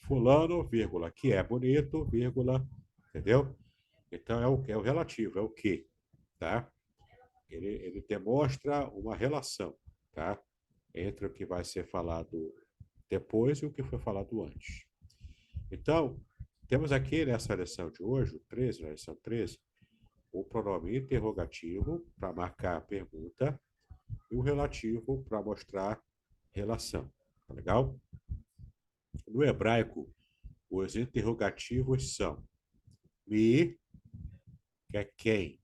Fulano, vírgula, que é bonito, vírgula, entendeu? Então é o relativo, é o que, tá? Ele demonstra uma relação, tá? Entre o que vai ser falado depois e o que foi falado antes. Então, temos aqui nessa lição de hoje, o 13, na lição 13, o pronome interrogativo para marcar a pergunta e o relativo para mostrar relação. Tá legal? No hebraico, os interrogativos são mi, que é quem,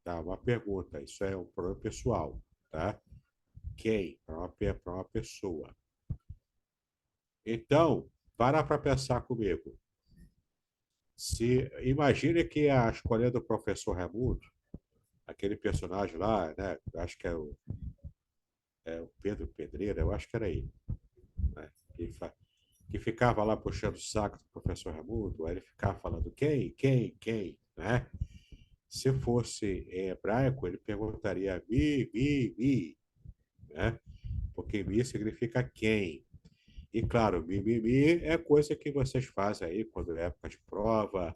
tá? Uma pergunta, isso é um pronome pessoal, tá? Quem, para uma pessoa. Então, para pensar comigo. Imagine que a escolha do professor Raimundo aquele personagem lá, né? Acho que é o Pedro Pedreira, eu acho que era ele, né? Que ficava lá puxando o saco do professor Raimundo, aí ele ficava falando quem, né? Se fosse em hebraico, ele perguntaria mi, né? Porque mi significa quem. E claro, mimimi é coisa que vocês fazem aí quando é época de prova,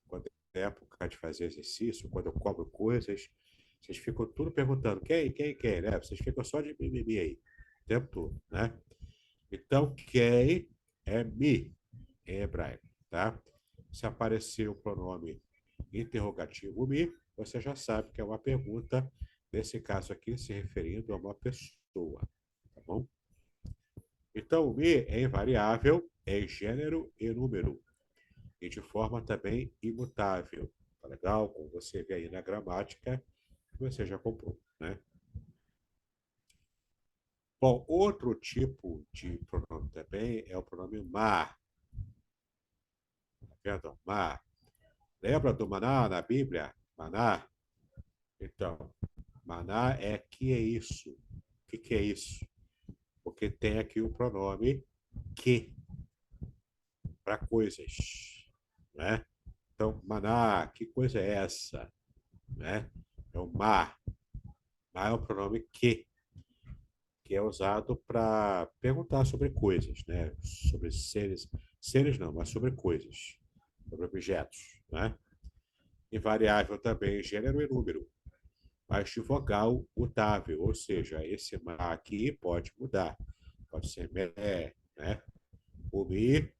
quando é época de fazer exercício, quando eu cobro coisas. Vocês ficam tudo perguntando quem, né? Vocês ficam só de mimimi aí, o tempo todo, né? Então, quem é mi em hebraico, tá? Se aparecer o pronome interrogativo mi, você já sabe que é uma pergunta, nesse caso aqui, se referindo a uma pessoa, tá bom? Então, o mi é invariável em gênero e número, e de forma também imutável. Tá legal? Como você vê aí na gramática, você já comprou, né? Bom, outro tipo de pronome também é o pronome ma. Tá vendo? Ma. Lembra do maná na Bíblia? Maná? Então, maná é que é isso. O que é isso? Porque tem aqui o pronome que para coisas, né? Então, maná, que coisa é essa? Né? É o ma. Ma é o pronome que é usado para perguntar sobre coisas, né? Sobre seres, seres não, mas sobre coisas, sobre objetos, né? Invariável também gênero e número, mas de vogal mutável, ou seja, esse ma aqui pode mudar, pode ser me, né? O mi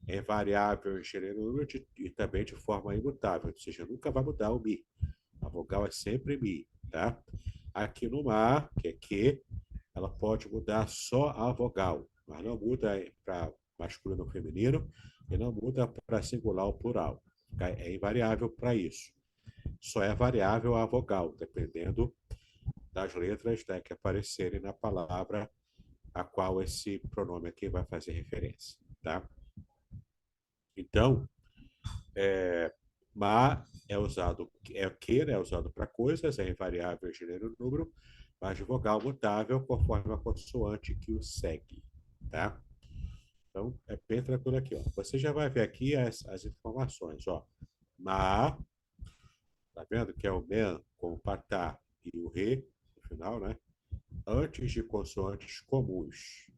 é variável em gênero e número e também de forma imutável, ou seja, nunca vai mudar o mi. A vogal é sempre mi, tá? Aqui no ma, que é que, ela pode mudar só a vogal, mas não muda para masculino ou feminino e não muda para singular ou plural. É invariável para isso. Só é variável a vogal, dependendo das letras, né, que aparecerem na palavra a qual esse pronome aqui vai fazer referência, tá? Então, ma é usado, é que, né, é usado para coisas, é invariável gênero e número, mas de vogal mutável conforme a consoante que o segue, tá? Então, é bem tranquilo aqui, ó. Você já vai ver aqui as informações, ó. Ma, tá vendo que é o men com o patá e o re, no final, né? Antes de consoantes comuns.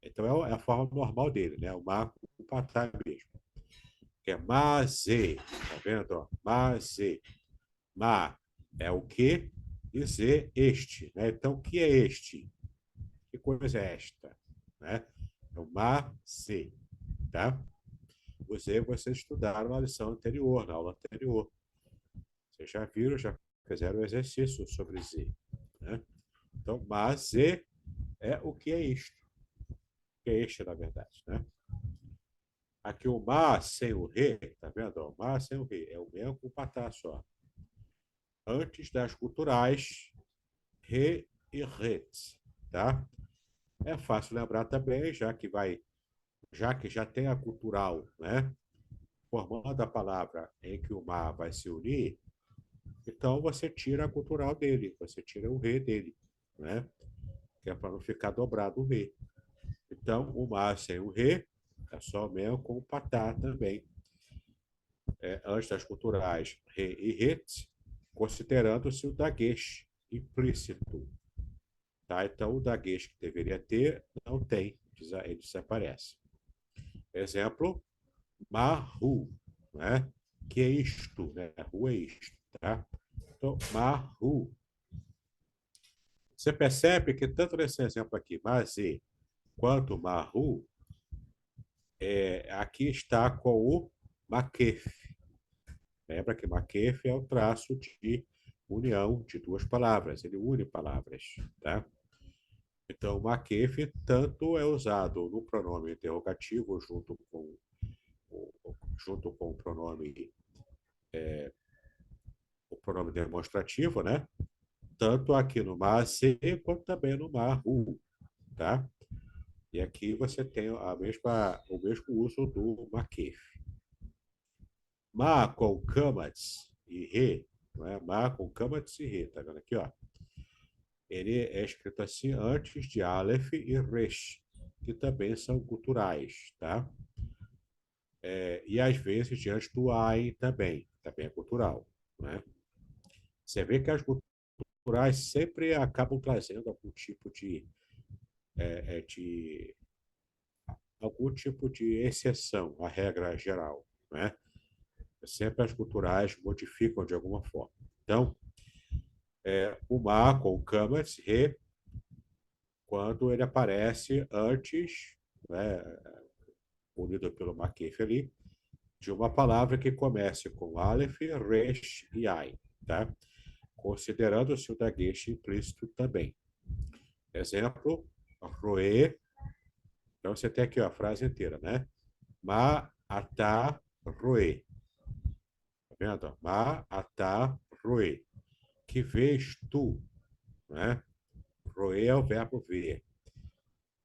Então, é a forma normal dele, né? O ma com o patá mesmo. Que é maze, tá vendo, ó? Maze. Ma é o que e z, este, né? Então, o que é este? Que coisa é esta? Né? É o maze, tá? Vocês estudaram na lição anterior, na aula anterior. Vocês já viram, já fizeram o exercício sobre Z. Né? Então, mas Z é o que é isto. O que é este, na verdade. Né? Aqui o ma sem o re, tá vendo? O ma sem o re, é o mesmo com o patá só. Antes das culturais, re e ret, tá? É fácil lembrar também, já que já tem a cultural, né? Formando a palavra em que o ma vai se unir, então você tira a cultural dele, você tira o re dele, né? Que é para não ficar dobrado o re. Então, o ma sem o re é só mesmo com o patá também. Antes das culturais re e ret, considerando-se o daguesh implícito. Tá? Então, o daguesh que deveria ter, não tem, ele desaparece. Exemplo, mahu, né? Que é isto, né? Ru é isto, tá? Então, mahu. Você percebe que tanto nesse exemplo aqui, maze, quanto mahu, aqui está com o makef. Lembra que makef é o traço de união de duas palavras, ele une palavras, tá? Então, o makef tanto é usado no pronome interrogativo junto com o pronome demonstrativo, né? Tanto aqui no maze quanto também no mahu, tá? E aqui você tem o mesmo uso do makef. Ma com kamatz e re não é? Ma com Kamatz e Re, tá vendo aqui, ó? Ele é escrito assim antes de Aleph e Resh, que também são culturais, tá? E às vezes diante do Ain também é cultural, né? Você vê que as culturais sempre acabam trazendo de algum tipo de exceção à regra geral, né? Sempre as culturais modificam de alguma forma. Então, o Ma com o Kamatz, Re, quando ele aparece antes, né, unido pelo Makef ali, de uma palavra que comece com Aleph, Resh e Ain, tá? Considerando-se o daguesh implícito também. Exemplo, Roe. Então, você tem aqui ó, a frase inteira, né? Ma atá roe. Tá vendo? Ma atá roe. Que vês tu, né? Roe é o verbo ver,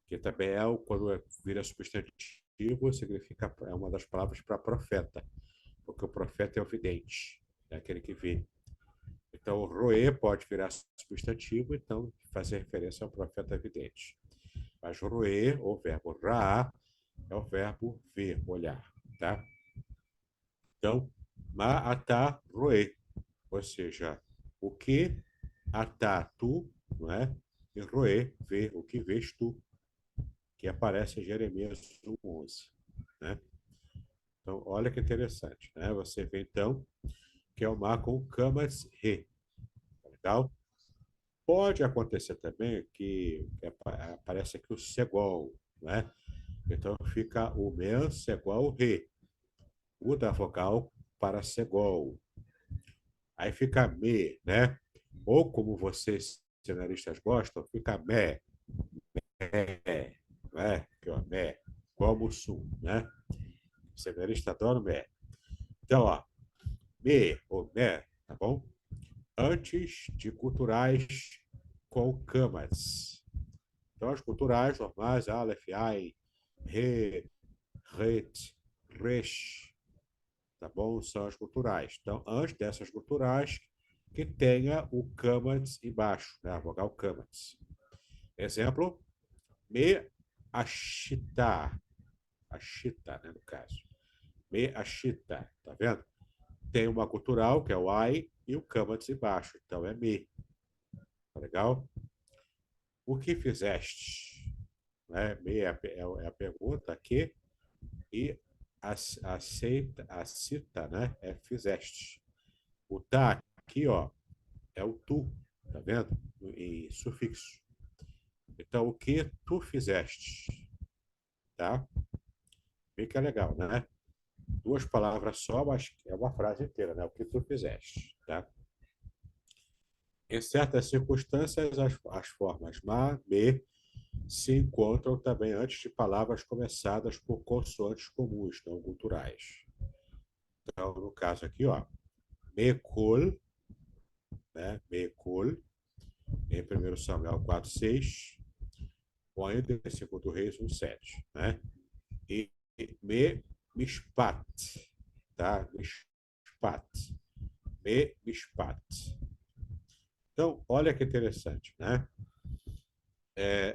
que também quando vira substantivo, significa, é uma das palavras para profeta, porque o profeta é o vidente, é aquele que vê. Então, roe pode virar substantivo, então fazer referência ao profeta vidente. Mas roe, o verbo ra, é o verbo ver, olhar, tá? Então, ma atá roe, ou seja, o que atá tu, não é? E roe, ver, o que vês tu, que aparece em Jeremias 1:11, né? Então, olha que interessante, né? Você vê então que é o mar com camas re, tá legal? Pode acontecer também que aparece aqui o segol, né? Então fica o men segol re, o da vogal para segol. Aí fica me, né? Ou como vocês cenaristas gostam, fica me, né? Que é me, como sum, né? O cenarista adora me. Então, ó, me ou me, tá bom? Antes de culturais com camas. Então, as culturais normais, Aleph, Ai, Re, Ret, Resh, tá bom? São as culturais. Então, antes dessas culturais, que tenha o camas embaixo, né? A vogal camas. Exemplo, me ashita, ashita, né, no caso. Me ashita, tá vendo? Tem uma cultural, que é o ai, e o camas embaixo, então é me. Tá legal? O que fizeste? Né? Me é a pergunta aqui, e aceita, a cita, né? É fizeste. O tá aqui, ó, é o tu, tá vendo? Em sufixo. Então, o que tu fizeste, tá? Fica legal, né? Duas palavras só, mas é uma frase inteira, né? O que tu fizeste, tá? Em certas circunstâncias, as formas ma, me se encontram também antes de palavras começadas por consoantes comuns, não culturais. Então, no caso aqui, ó, mekol, né? Mekol, em 1 Samuel 4:6, ou ainda em 2 Reis 1:7, né? E me mishpat, tá? Mishpat, me mishpat. Então, olha que interessante, né?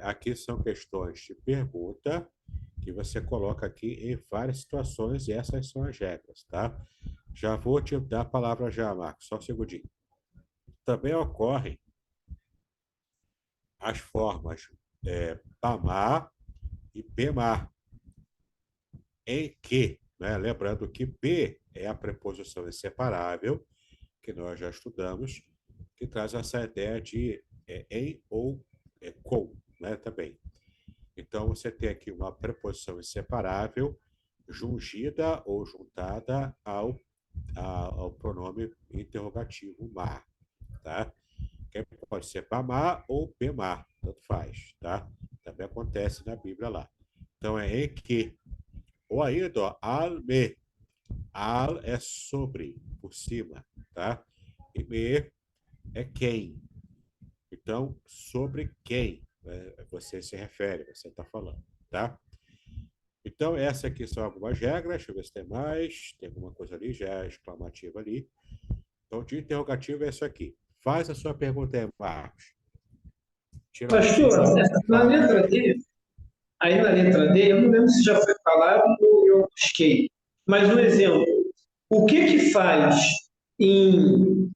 Aqui são questões de pergunta que você coloca aqui em várias situações e essas são as regras, tá? Já vou te dar a palavra já, Marcos, só um segundinho. Também ocorrem as formas pamar e pemar, em que, né? Lembrando que P é a preposição inseparável, que nós já estudamos, que traz essa ideia de em ou com, né? Também. Então, você tem aqui uma preposição inseparável, jungida ou juntada ao pronome interrogativo mar, tá? Que pode ser pamar ou pemar, tanto faz, tá? Também acontece na Bíblia lá. Então, é em que. Ou ainda, ó, al me. Al é sobre, por cima, tá? E me é quem. Então, sobre quem você se refere, você está falando, tá? Então, essas aqui são algumas regras. Deixa eu ver se tem mais. Tem alguma coisa ali, já é exclamativa ali. Então, de interrogativo é isso aqui. Faz a sua pergunta aí, Marcos. Tira Pastor, na letra D, aí na letra D, eu não lembro se já foi falado ou eu busquei, mas um exemplo, o que que faz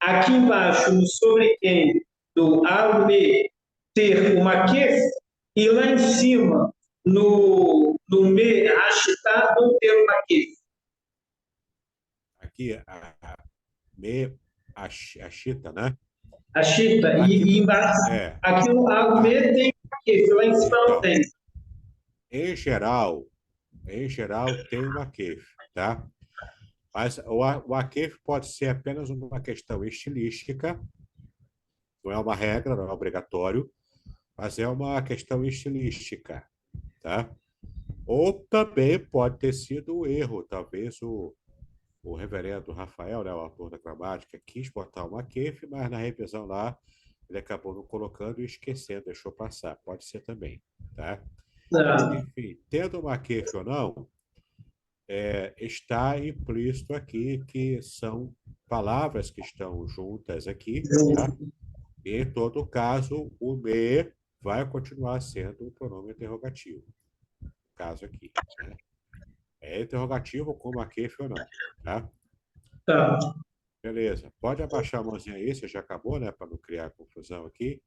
aqui embaixo, no sobre quem, do A, me, ter uma QF, e lá em cima, no me, hashtag, não ter uma QF? aqui a chita, né? A chita, Aqui, e embaixo, é, aqui no A, a- me tem uma QF, lá em cima não então, tem. em geral, tem uma queixa, tá? Mas o aquefe pode ser apenas uma questão estilística, não é uma regra, não é obrigatório, mas é uma questão estilística, tá? Ou também pode ter sido um erro, talvez o reverendo Rafael, né, o autor da gramática, quis botar uma aquefe, mas na revisão lá ele acabou não colocando e esquecendo, deixou passar. Pode ser também, tá? Ah, Enfim, tendo uma queixa ou não, está implícito aqui que são palavras que estão juntas aqui, tá? E, em todo caso, o me vai continuar sendo um pronome interrogativo. No caso aqui, né? É interrogativo como aqui ou não, tá? tá. Beleza. Pode abaixar a mãozinha aí, você já acabou, né? Para não criar confusão aqui.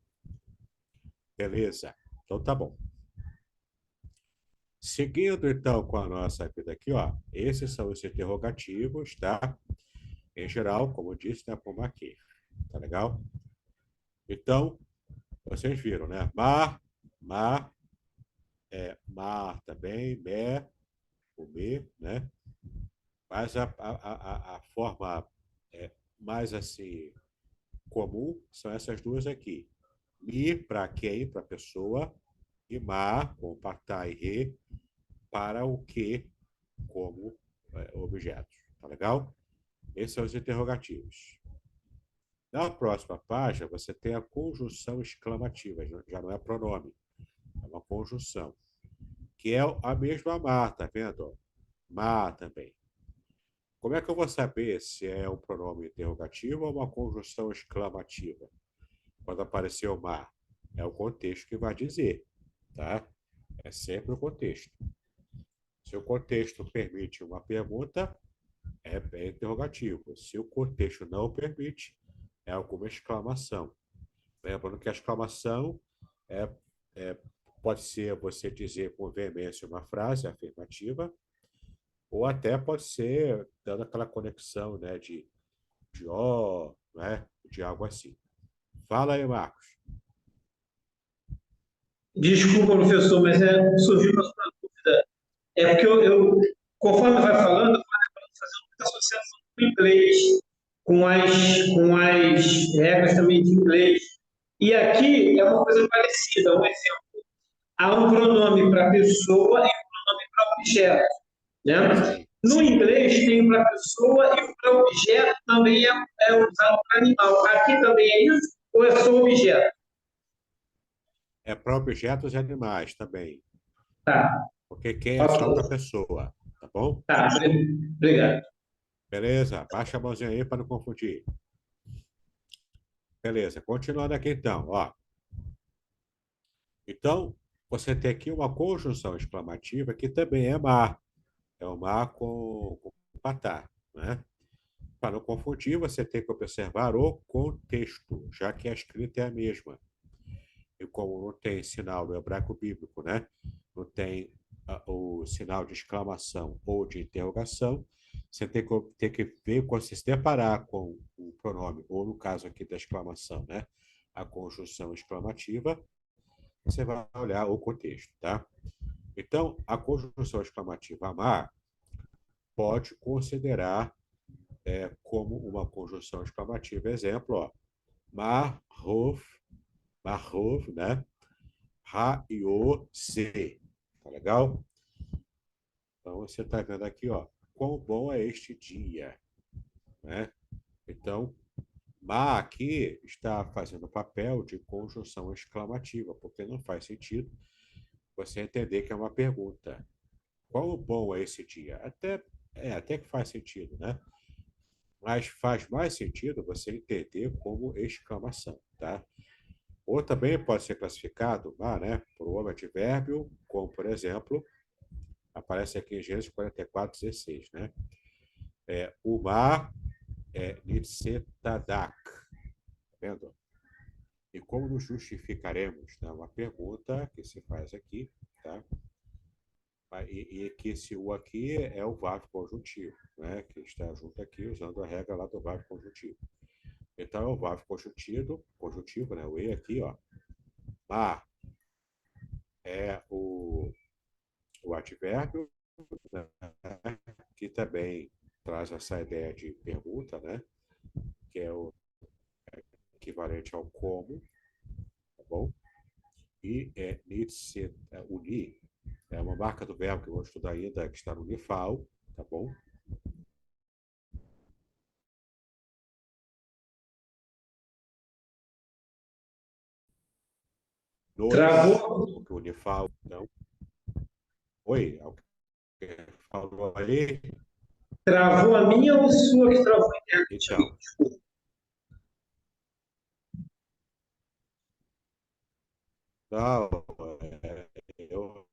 Beleza. Então tá bom. Seguindo então com a nossa vida aqui, ó. Esses são os interrogativos, tá? Em geral, como eu disse, né? Como aqui. Tá legal? Então, vocês viram, né? Mar, mar também, o me, né? Mas a forma mais assim comum são essas duas aqui. Mi para quem, para a pessoa, e ma, com patá e re, para o que, como objetos. Tá legal? Esses são os interrogativos. Na próxima página, você tem a conjunção exclamativa, já não é pronome, é uma conjunção, que é a mesma ma, tá vendo? Ma também. Como é que eu vou saber se é um pronome interrogativo ou uma conjunção exclamativa? Quando aparecer o ma, é o contexto que vai dizer, tá? É sempre o contexto. Se o contexto permite uma pergunta, é interrogativo. Se o contexto não permite, é alguma exclamação. Lembrando que a exclamação é, é, pode ser você dizer com veemência uma frase afirmativa, ou até pode ser dando aquela conexão, né, de ó, né, de algo assim. Fala aí, Marcos. Desculpa, professor, mas surgiu uma dúvida. É porque conforme vai falando, eu vou fazendo muita associação com o inglês, com as regras também de inglês. E aqui é uma coisa parecida. Um exemplo, há um pronome para pessoa e um pronome para objeto, né? Sim. No inglês tem para pessoa e o para objeto também é usado para animal. Aqui também é isso? Ou é só objeto? É para objetos e animais também. Tá, Porque quem é só para ok. pessoa, tá bom? Tá, obrigado. Beleza? Baixa a mãozinha aí para não confundir. Beleza, continuando aqui então, ó. Então, você tem aqui uma conjunção exclamativa que também é mar. É o mar com patar, né? Para não confundir, você tem que observar o contexto, já que a escrita é a mesma. E como não tem sinal no hebraico bíblico, né? Não tem o sinal de exclamação ou de interrogação, você tem que ver, quando se deparar com o pronome, ou no caso aqui da exclamação, né? A conjunção exclamativa, você vai olhar o contexto, tá? Então, a conjunção exclamativa amar pode considerar como uma conjunção exclamativa. Exemplo, ó, marrov, marrov, né? Ha e o se. Tá legal? Então, você está vendo aqui, ó, quão bom é este dia, né? Então, ma aqui está fazendo o papel de conjunção exclamativa, porque não faz sentido você entender que é uma pergunta. Quão bom é esse dia? Até que faz sentido, né? mas faz mais sentido você entender como exclamação, tá? Ou também pode ser classificado, né, por um advérbio, como, por exemplo, aparece aqui em Gênesis 44:16, né? O mar nitzetadak, tá vendo? E como nos justificaremos? Né? Uma pergunta que se faz aqui, tá? E que esse o aqui é o verbo conjuntivo, né? Que está junto aqui usando a regra lá do verbo conjuntivo. Então é o verbo conjuntivo, né? O e aqui, ó. Mar é o advérbio, né? Que também traz essa ideia de pergunta, né? Que é o equivalente ao como, tá bom? E unir é uma marca do verbo que eu vou estudar ainda, que está no Nifal, tá bom? Dois, Travou, que o Nifal, então. Oi, alguém falou ali? travou a minha ou sua que travou a internet, amigo? Então, Desculpa. não, eu,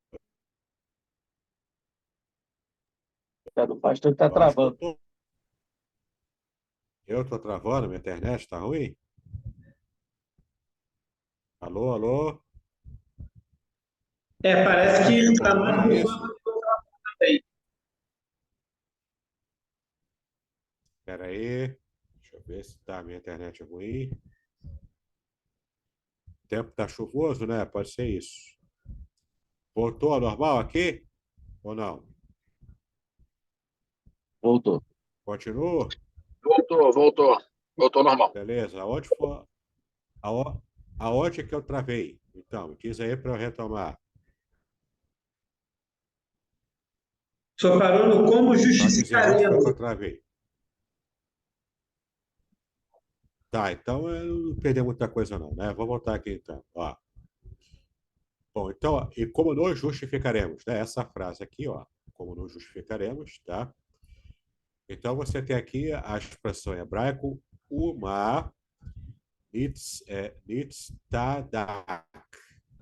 Tá, do pastor está eu acho que travando. eu tô travando, minha internet está ruim? Alô, alô? Minha Parece internet que ficou está ruim, mais é no isso? banco do que eu também. Espera aí, deixa eu ver se tá a minha internet ruim. O tempo tá chuvoso, né? Pode ser isso. Voltou ao normal aqui? Ou não? Voltou. Continua? Voltou, voltou. Voltou normal. Beleza. Aonde foi? Aonde que eu travei? Então, diz aí para eu retomar. Só parou no como Só dizer aonde foi justificaremos. que eu travei. Tá, então eu não perdi muita coisa não, né? Vou voltar aqui então. Ó. Bom, então, ó, e como nos justificaremos, né? Essa frase aqui, ó. Como nos justificaremos, tá? Então você tem aqui a expressão em hebraico uma nitztadak,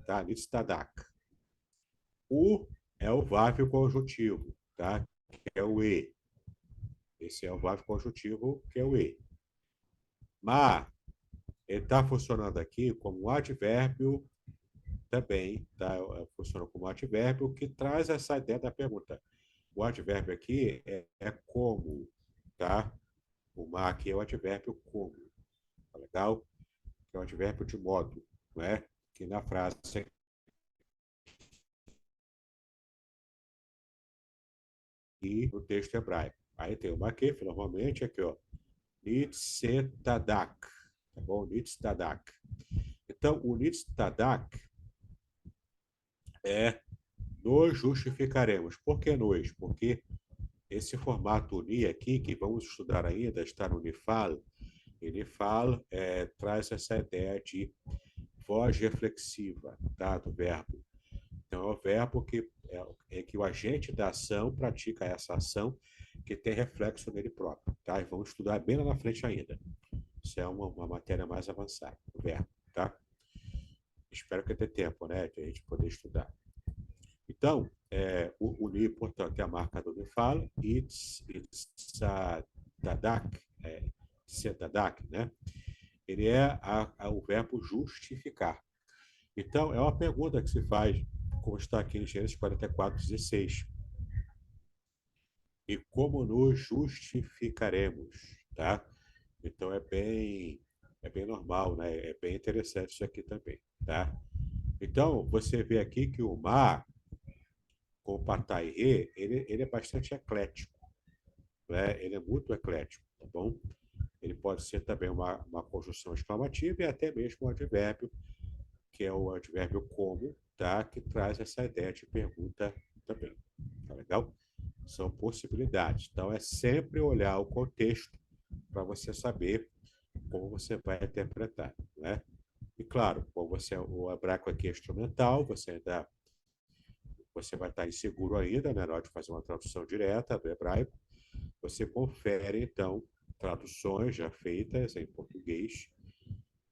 tá? Nitztadak. O é o verbo conjuntivo, tá? Que é o e. Esse é o verbo conjuntivo, que é o e. Mas ele está funcionando aqui como um advérbio também, tá? Funciona como advérbio que traz essa ideia da pergunta. O advérbio aqui é como, tá? O mar aqui é o advérbio como, tá legal? Que é o advérbio de modo, não é? Que na frase e no texto hebraico. Aí tem o maquef, normalmente aqui, ó. Nitzetadak, tá bom? Nitzetadak. Então, o Nitzetadak é nos justificaremos. Por que nós? Porque esse formato uni aqui, que vamos estudar ainda, está no Nifal, e Nifal traz essa ideia de voz reflexiva, tá? Do verbo. Então, é o verbo que o agente da ação pratica essa ação que tem reflexo nele próprio, tá? E vamos estudar bem lá na frente ainda. Isso é uma matéria mais avançada, o verbo, tá? Espero que dê tempo, né, de a gente poder estudar. Então, o li, portanto, é a marca do Nifal, Dadak, Sedadak, né? Ele é o verbo justificar. Então, é uma pergunta que se faz, como está aqui em Gênesis 44:16. E como nos justificaremos, tá? Então, é bem normal, né? É bem interessante isso aqui também, tá? Então, você vê aqui que o mar, com o patai re, ele é bastante eclético, né? Ele é muito eclético, tá bom? Ele pode ser também uma conjunção exclamativa e até mesmo um advérbio, que é o advérbio como, tá? Que traz essa ideia de pergunta também, tá legal? São possibilidades. Então, é sempre olhar o contexto para você saber como você vai interpretar, né? E claro, como o hebraico aqui é instrumental, você vai estar inseguro ainda, né, na hora de fazer uma tradução direta do hebraico, você confere, então, traduções já feitas em português,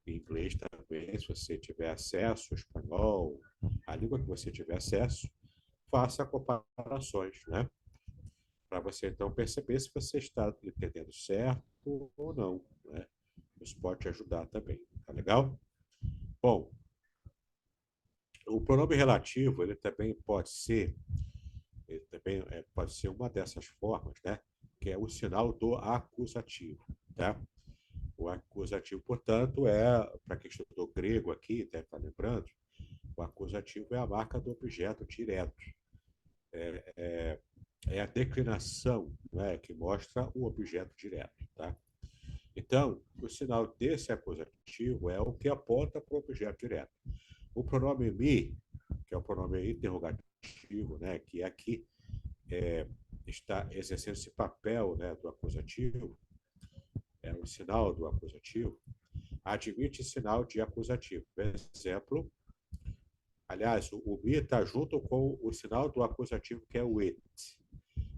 em inglês também, se você tiver acesso, espanhol, a língua que você tiver acesso, faça comparações, né? Para você então perceber se você está entendendo certo ou não, né? Isso pode te ajudar também, tá legal? Bom, o pronome relativo, ele também pode ser uma dessas formas, né? Que é o sinal do acusativo, tá? O acusativo, portanto, para quem estudou grego aqui, deve estar lembrando, o acusativo é a marca do objeto direto. É a declinação, né, que mostra o objeto direto, tá? Então, o sinal desse acusativo é o que aponta para o objeto direto. O pronome me, que é o pronome interrogativo, né, que aqui está exercendo esse papel, né, do acusativo, é o sinal do acusativo, admite sinal de acusativo. Por exemplo, aliás, o me está junto com o sinal do acusativo, que é o it.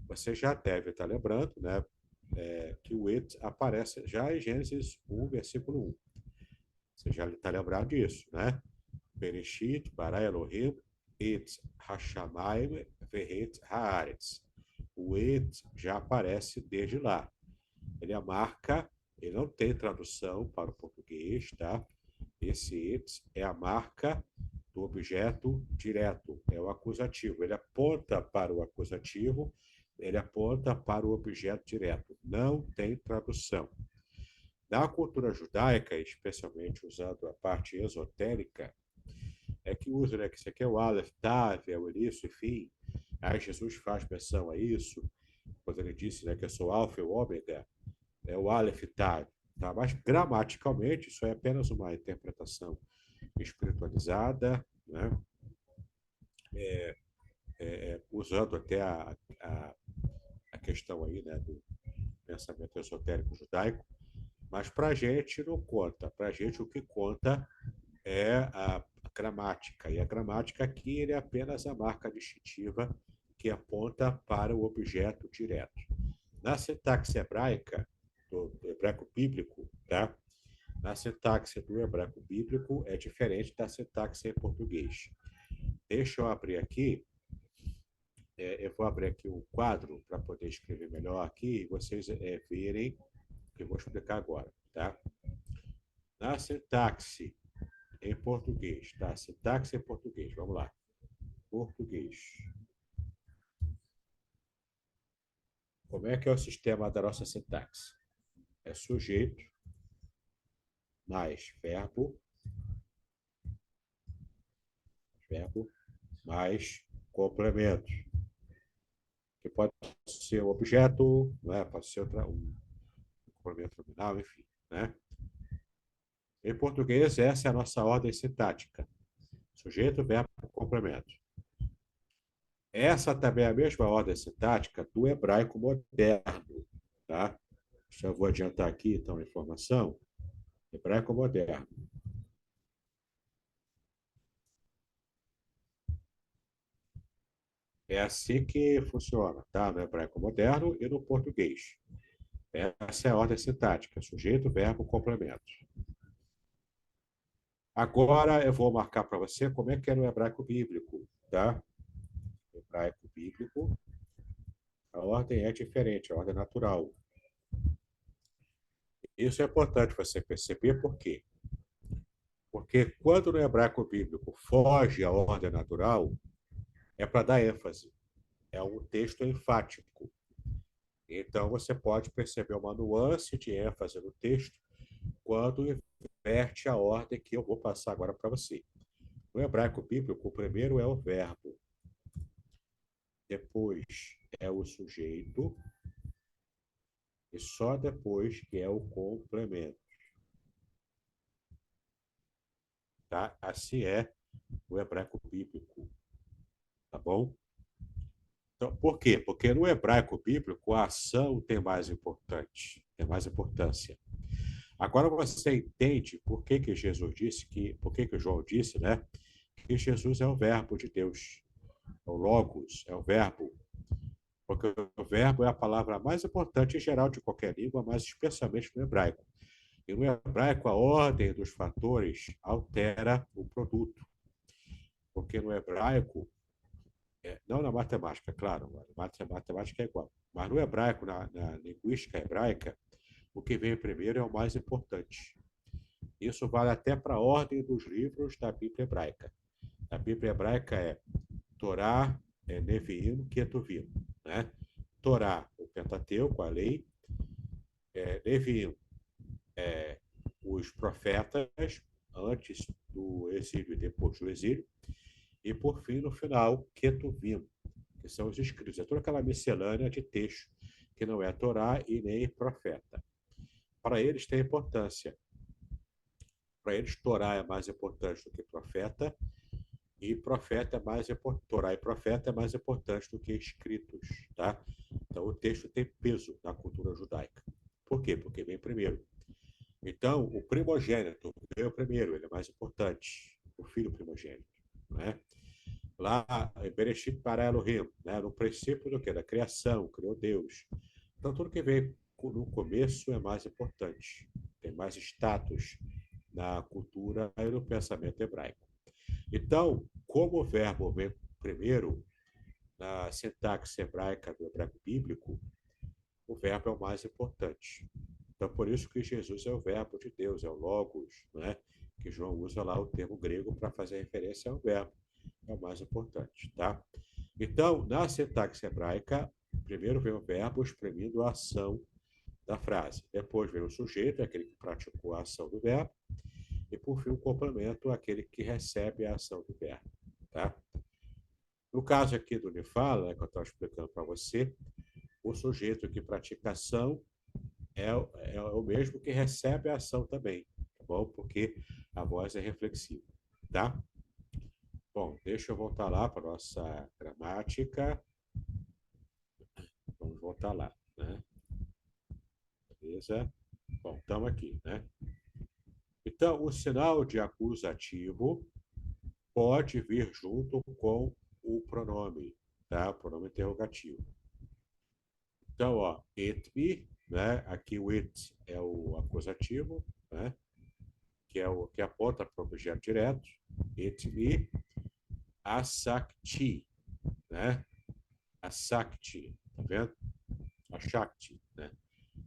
Você já deve estar lembrando, né, que o it aparece já em Gênesis 1, versículo 1. Você já está lembrado disso, né? Bereshit, bara Elohim, et hashamayim, vehet haaretz. O it já aparece desde lá. Ele é a marca, ele não tem tradução para o português, tá? Esse it é a marca do objeto direto, é o acusativo. Ele aponta para o acusativo, ele aponta para o objeto direto. Não tem tradução. Na cultura judaica, especialmente usando a parte esotérica, é que usa, né, que isso aqui é o Aleph, Tav, é o início e fim. Aí Jesus faz menção a isso, quando ele disse, né, que eu sou Alfa e o Ômega, é o Aleph, Tav. Tá? Mas gramaticalmente, isso é apenas uma interpretação espiritualizada, né? Usando até a questão aí, né, do pensamento esotérico judaico, mas para a gente não conta. Para a gente o que conta é a gramática. E a gramática aqui ele é apenas a marca distintiva que aponta para o objeto direto. Na sintaxe hebraica, do hebraico bíblico, tá? Na sintaxe do hebraico bíblico é diferente da sintaxe em português. Deixa eu abrir aqui. Eu vou abrir aqui um quadro para poder escrever melhor aqui e vocês verem o que eu vou explicar agora, tá? Na sintaxe em português, tá? Sintaxe em português, vamos lá. Português. Como é que é o sistema da nossa sintaxe? É sujeito mais verbo mais complemento, que pode ser um objeto, né? Pode ser um complemento nominal, enfim, né? Em português, essa é a nossa ordem sintática. Sujeito, verbo, complemento. Essa também é a mesma ordem sintática do hebraico moderno, tá? Já vou adiantar aqui, então, a informação. Hebraico moderno. É assim que funciona, tá? No hebraico moderno e no português. Essa é a ordem sintática, sujeito, verbo, complemento. Agora eu vou marcar para você como é que é no hebraico bíblico, tá? Hebraico bíblico, a ordem é diferente, a ordem é natural. Isso é importante você perceber por quê? Porque quando no hebraico bíblico foge à ordem natural, é para dar ênfase. É um texto enfático. Então, você pode perceber uma nuance de ênfase no texto quando inverte a ordem que eu vou passar agora para você. No hebraico bíblico, o primeiro é o verbo, depois é o sujeito e só depois que é o complemento. Tá? Assim é o hebraico bíblico. Tá bom? Então, por quê? Porque no hebraico bíblico a ação tem mais importância. Agora você entende por que Jesus disse por que João disse, né? Que Jesus é o verbo de Deus, é o Logos, é o verbo. porque o verbo é a palavra mais importante em geral de qualquer língua, mas especialmente no hebraico. E no hebraico, a ordem dos fatores altera o produto, porque no hebraico, não na matemática, claro, na matemática é igual, mas no hebraico, na linguística hebraica, o que vem primeiro é o mais importante. Isso vale até para a ordem dos livros da Bíblia hebraica. A Bíblia hebraica é Torá, Neviim, Ketuvim, né? Torá, o Pentateuco, a lei, Neviim, os profetas, antes do exílio e depois do exílio, e por fim, no final, Ketuvim, que são os escritos. É toda aquela miscelânea de texto que não é Torá e nem profeta. Para eles tem importância. Para eles, Torá é mais importante do que profeta, e profeta é mais Torá e profeta é mais importante do que escritos, tá? Então o texto tem peso na cultura judaica. Por quê? Porque vem primeiro. Então o primogênito veio primeiro, ele é mais importante, o filho primogênito, né? Lá em Bereshit bara Elohim, né? No princípio do que? Da criação, criou Deus. Então tudo que vem no começo é mais importante, tem mais status na cultura e no pensamento hebraico. Então, como o verbo vem primeiro na sintaxe hebraica do hebraico bíblico, o verbo é o mais importante. Então, por isso que Jesus é o verbo de Deus, é o logos, né? Que João usa lá o termo grego para fazer referência ao verbo, é o mais importante, tá? Então, na sintaxe hebraica, primeiro vem o verbo exprimindo a ação da frase. Depois vem o sujeito, aquele que praticou a ação do verbo. E, por fim, o complemento, aquele que recebe a ação do verbo, tá? No caso aqui do Unifala, que eu estava explicando para você, o sujeito que pratica a ação é o mesmo que recebe a ação também, tá bom? Porque a voz é reflexiva, tá? Bom, deixa eu voltar lá para a nossa gramática. Vamos voltar lá, né? Beleza? Bom, estamos aqui, né? Então, o sinal de acusativo pode vir junto com o pronome, tá? O pronome interrogativo. Então, ó, it me, né? Aqui o it é o acusativo, né? Que é o que aponta para o objeto direto. It me asakti, né? Asakti, tá vendo? Ashakti, né?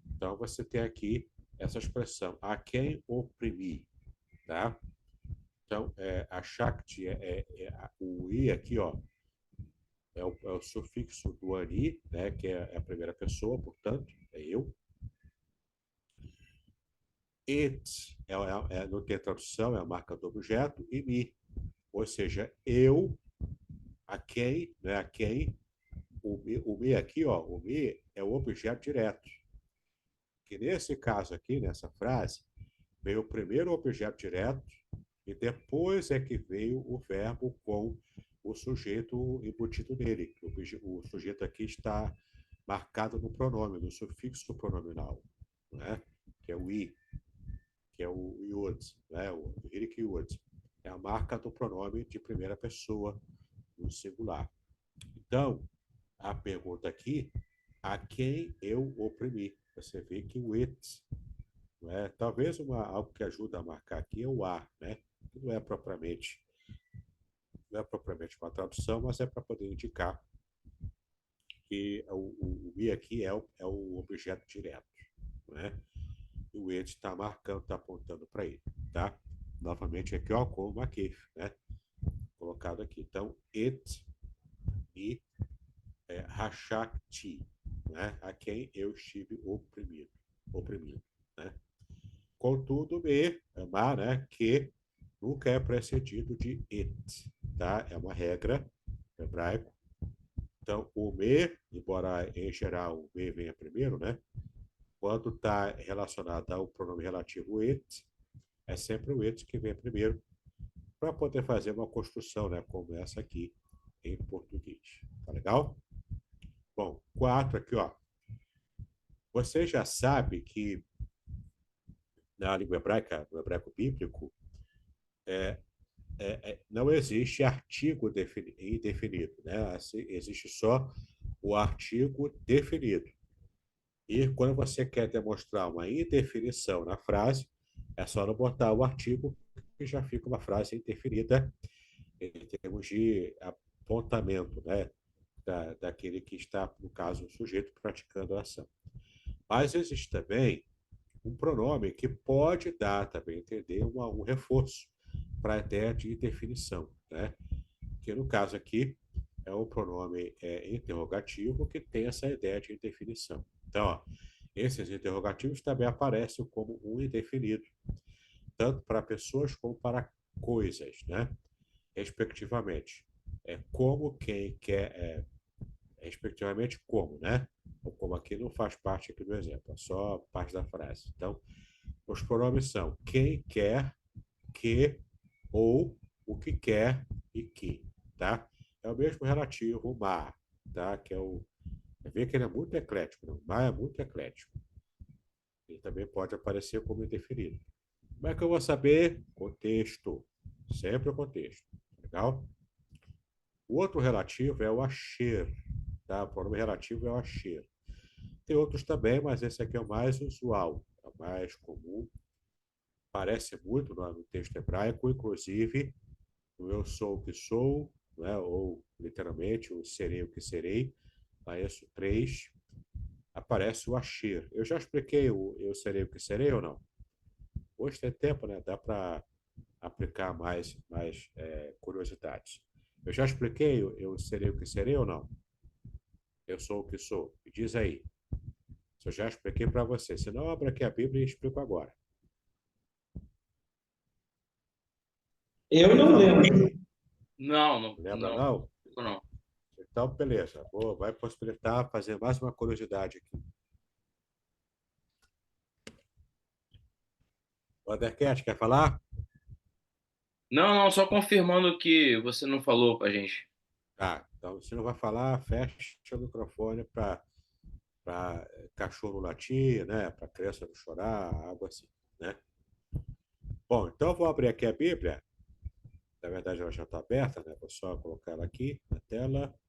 Então você tem aqui essa expressão, a quem oprimi, tá? Então, a Shakti, o I aqui, ó, é o sufixo do ani, né, que é a primeira pessoa, portanto, é eu. It, não tem tradução, é a marca do objeto, e me, ou seja, eu, a quem, né, a quem, o me aqui, ó, o me é o objeto direto. Que nesse caso aqui, nessa frase, veio primeiro o objeto direto, e depois é que veio o verbo com o sujeito embutido nele. O sujeito aqui está marcado no pronome, no sufixo pronominal, né? Que é o i, que é o iud, né? O hirik iud. É a marca do pronome de primeira pessoa no singular. Então, a pergunta aqui, a quem eu oprimi? Você vê que o it, né? Talvez algo que ajuda a marcar aqui é o a, né? Não é propriamente uma tradução, mas é para poder indicar que o i aqui é o objeto direto, né? E o it está marcando, está apontando para ele, tá? Novamente aqui, ó, como aqui, né? Colocado aqui. Então, it e rachakti, né? A quem eu estive oprimindo, né? Contudo, ma, né? Que nunca é precedido de it, tá? É uma regra hebraico. Então, o me, embora em geral o me venha primeiro, né? Quando está relacionado ao pronome relativo it, é sempre o it que vem primeiro, para poder fazer uma construção, né? Como essa aqui em português. Tá legal? Bom, 4 aqui, ó. Você já sabe que na língua hebraica, no hebraico bíblico, não existe artigo indefinido, né? Existe só o artigo definido. E quando você quer demonstrar uma indefinição na frase, é só não botar o artigo, que já fica uma frase indefinida em termos de apontamento, né, daquele que está, no caso, o sujeito praticando a ação. Mas existe também um pronome que pode dar também, entender, um reforço para a ideia de indefinição, né? Que no caso aqui é um pronome interrogativo que tem essa ideia de indefinição. Então, ó, esses interrogativos também aparecem como um indefinido, tanto para pessoas como para coisas, né? Respectivamente. É como quem quer, respectivamente como, né? O como aqui não faz parte aqui do exemplo, é só parte da frase. Então, os pronomes são quem quer, que, ou o que quer e que, tá? É o mesmo relativo, o mar, tá? Que é o... Vê que ele é muito eclético, né? O mar é muito eclético. Ele também pode aparecer como indefinido. Como é que eu vou saber? Contexto. Sempre o contexto. Legal? O outro relativo é o asher, tá? O pronome relativo é o asher. Tem outros também, mas esse aqui é o mais usual, é o mais comum. Aparece muito no texto hebraico, inclusive o eu sou o que sou, né? Ou literalmente o serei o que serei. Isso 3, aparece o asher. Eu já expliquei o eu serei o que serei ou não? Hoje tem tempo, né? Dá para aplicar mais curiosidades. Eu já expliquei eu serei o que serei ou não? Eu sou o que sou. Me diz aí. Se eu já expliquei para você. Se não, abra aqui a Bíblia e explico agora. Eu não lembro. Não, não, Lembra, não, não? não. Então, beleza. Vai possibilitar fazer mais uma curiosidade aqui. O Andercat, quer falar? Não, não, só confirmando que você não falou pra gente. Tá. Então, se não vai falar, fecha o microfone para cachorro latir, né? Para criança não chorar, algo assim, né? Bom, então eu vou abrir aqui a Bíblia. Na verdade, ela já está aberta, né? Vou só colocar ela aqui na tela.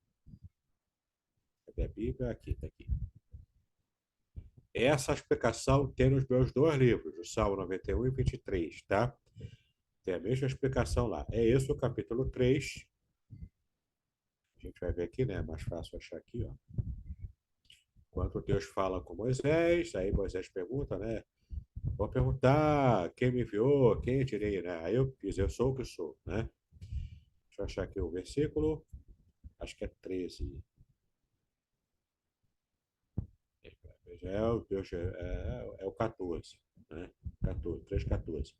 Cadê a Bíblia? Aqui, está aqui. Essa explicação tem nos meus 2 livros, o Salmo 91 e 23, tá? Tem a mesma explicação lá. É esse o capítulo 3. A gente vai ver aqui, né? É mais fácil achar aqui, ó. Quando Deus fala com Moisés, aí Moisés pergunta, né? Vou perguntar quem me enviou, quem eu tirei, né? Aí eu diz, eu sou o que sou, né? Deixa eu achar aqui o versículo. Acho que é 13. É o 14, né? 14, 3, 14.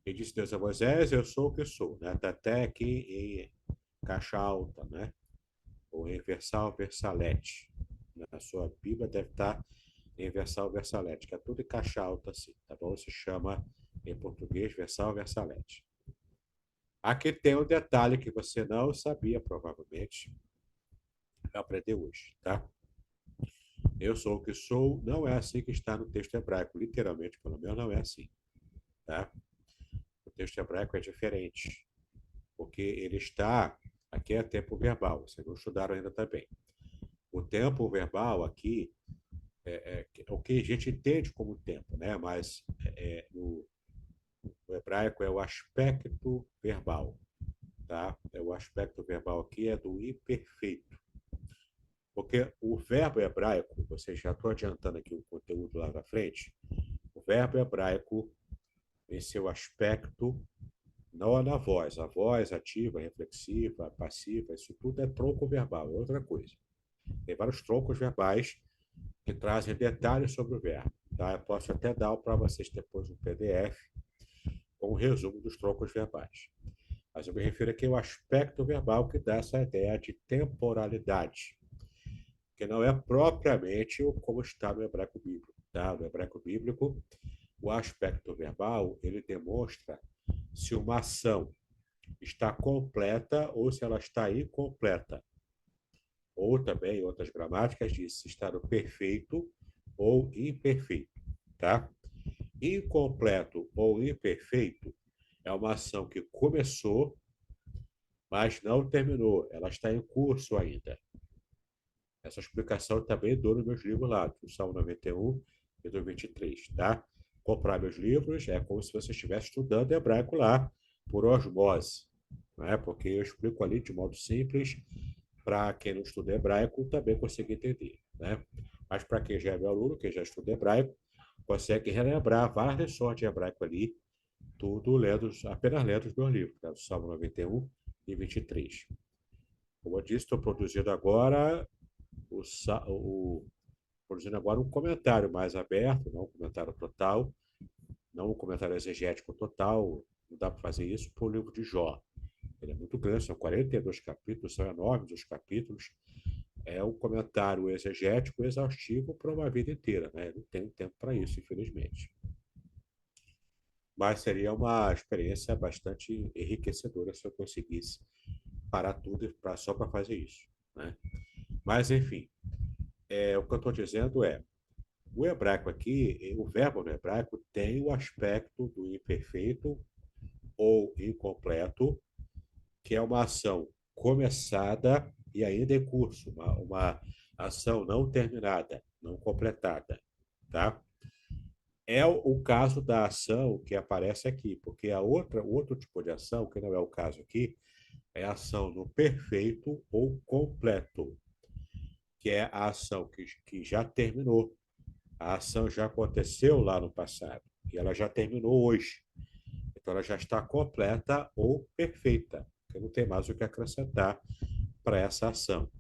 E disse Deus a Moisés, eu sou o que sou, né? Está até aqui em caixa alta, né? Ou em versal versalete. Na sua Bíblia deve estar em versal versalete, que é tudo em caixa alta assim, tá bom? Se chama em português versal versalete. Aqui tem um detalhe que você não sabia, provavelmente, vai aprender hoje, tá? Eu sou o que sou, não é assim que está no texto hebraico, literalmente, pelo menos, não é assim, tá? O texto hebraico é diferente, porque ele está, aqui é tempo verbal, vocês não estudaram ainda também. O tempo verbal aqui é o que a gente entende como tempo, né? Mas no hebraico é o aspecto verbal, tá? O aspecto verbal aqui é do imperfeito. Porque o verbo hebraico, você já estou adiantando aqui o conteúdo lá na frente, o verbo hebraico, em seu aspecto, não é na voz. A voz ativa, reflexiva, passiva, isso tudo é tronco verbal, é outra coisa. Tem vários troncos verbais que trazem detalhes sobre o verbo. Tá? Eu posso até dar para vocês depois um PDF com um resumo dos troncos verbais. Mas eu me refiro aqui ao aspecto verbal que dá essa ideia de temporalidade, que não é propriamente como está no hebraico bíblico. Tá? No hebraico bíblico, o aspecto verbal ele demonstra se uma ação está completa ou se ela está incompleta. Ou também, em outras gramáticas, diz se está no perfeito ou imperfeito. Tá? Incompleto ou imperfeito é uma ação que começou, mas não terminou. Ela está em curso ainda. Essa explicação eu também dou nos meus livros lá, do Salmo 91 e do 23, tá? Comprar meus livros é como se você estivesse estudando hebraico lá, por osmose, né? Porque eu explico ali de modo simples, para quem não estuda hebraico também conseguir entender, né? Mas para quem já é meu aluno, quem já estuda hebraico, consegue relembrar várias lições de hebraico ali, tudo lendo, apenas lendo os meus livros, né? O Salmo 91 e 23. Como eu disse, estou produzindo agora produzindo agora um comentário mais aberto, não um comentário total, não um comentário exegético total, não dá para fazer isso para o livro de Jó. Ele é muito grande, são 42 capítulos, são enormes os capítulos. É um comentário exegético exaustivo para uma vida inteira, né? Eu não tenho tempo para isso, infelizmente. Mas seria uma experiência bastante enriquecedora se eu conseguisse parar tudo só para fazer isso, né? Mas, enfim, o que eu estou dizendo é, o hebraico aqui, o verbo no hebraico tem o aspecto do imperfeito ou incompleto, que é uma ação começada e ainda em curso, uma ação não terminada, não completada, tá? É o caso da ação que aparece aqui, porque o outro tipo de ação, que não é o caso aqui, é a ação no perfeito ou completo, que é a ação que já terminou. A ação já aconteceu lá no passado e ela já terminou hoje. Então ela já está completa ou perfeita, porque não tem mais o que acrescentar para essa ação,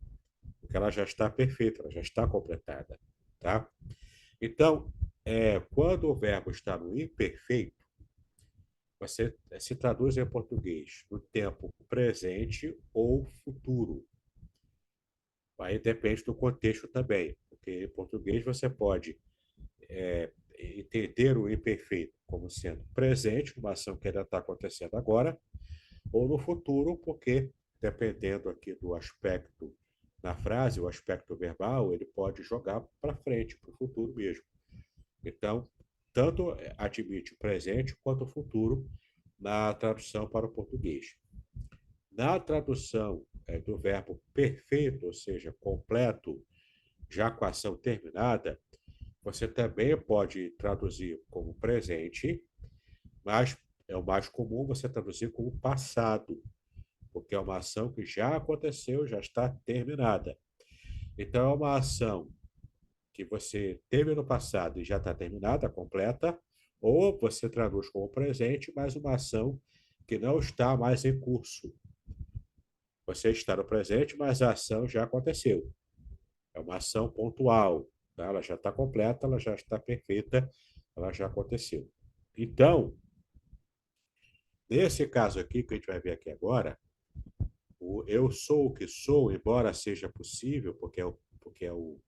porque ela já está perfeita, ela já está completada, tá? Então, quando o verbo está no imperfeito, você se traduz em português no tempo presente ou futuro. Aí depende do contexto também, porque em português você pode entender o imperfeito como sendo presente, uma ação que ainda está acontecendo agora, ou no futuro, porque dependendo aqui do aspecto na frase, o aspecto verbal, ele pode jogar para frente, para o futuro mesmo. Então, tanto admite o presente quanto o futuro na tradução para o português. Na tradução do verbo perfeito, ou seja, completo, já com a ação terminada, você também pode traduzir como presente, mas é o mais comum você traduzir como passado, porque é uma ação que já aconteceu, já está terminada. Então, é uma ação que você teve no passado e já está terminada, completa, ou você traduz como presente, mas uma ação que não está mais em curso. Você está no presente, mas a ação já aconteceu. É uma ação pontual, tá? Ela já está completa, ela já está perfeita, ela já aconteceu. Então, nesse caso aqui, que a gente vai ver aqui agora, o eu sou o que sou, embora seja possível, porque o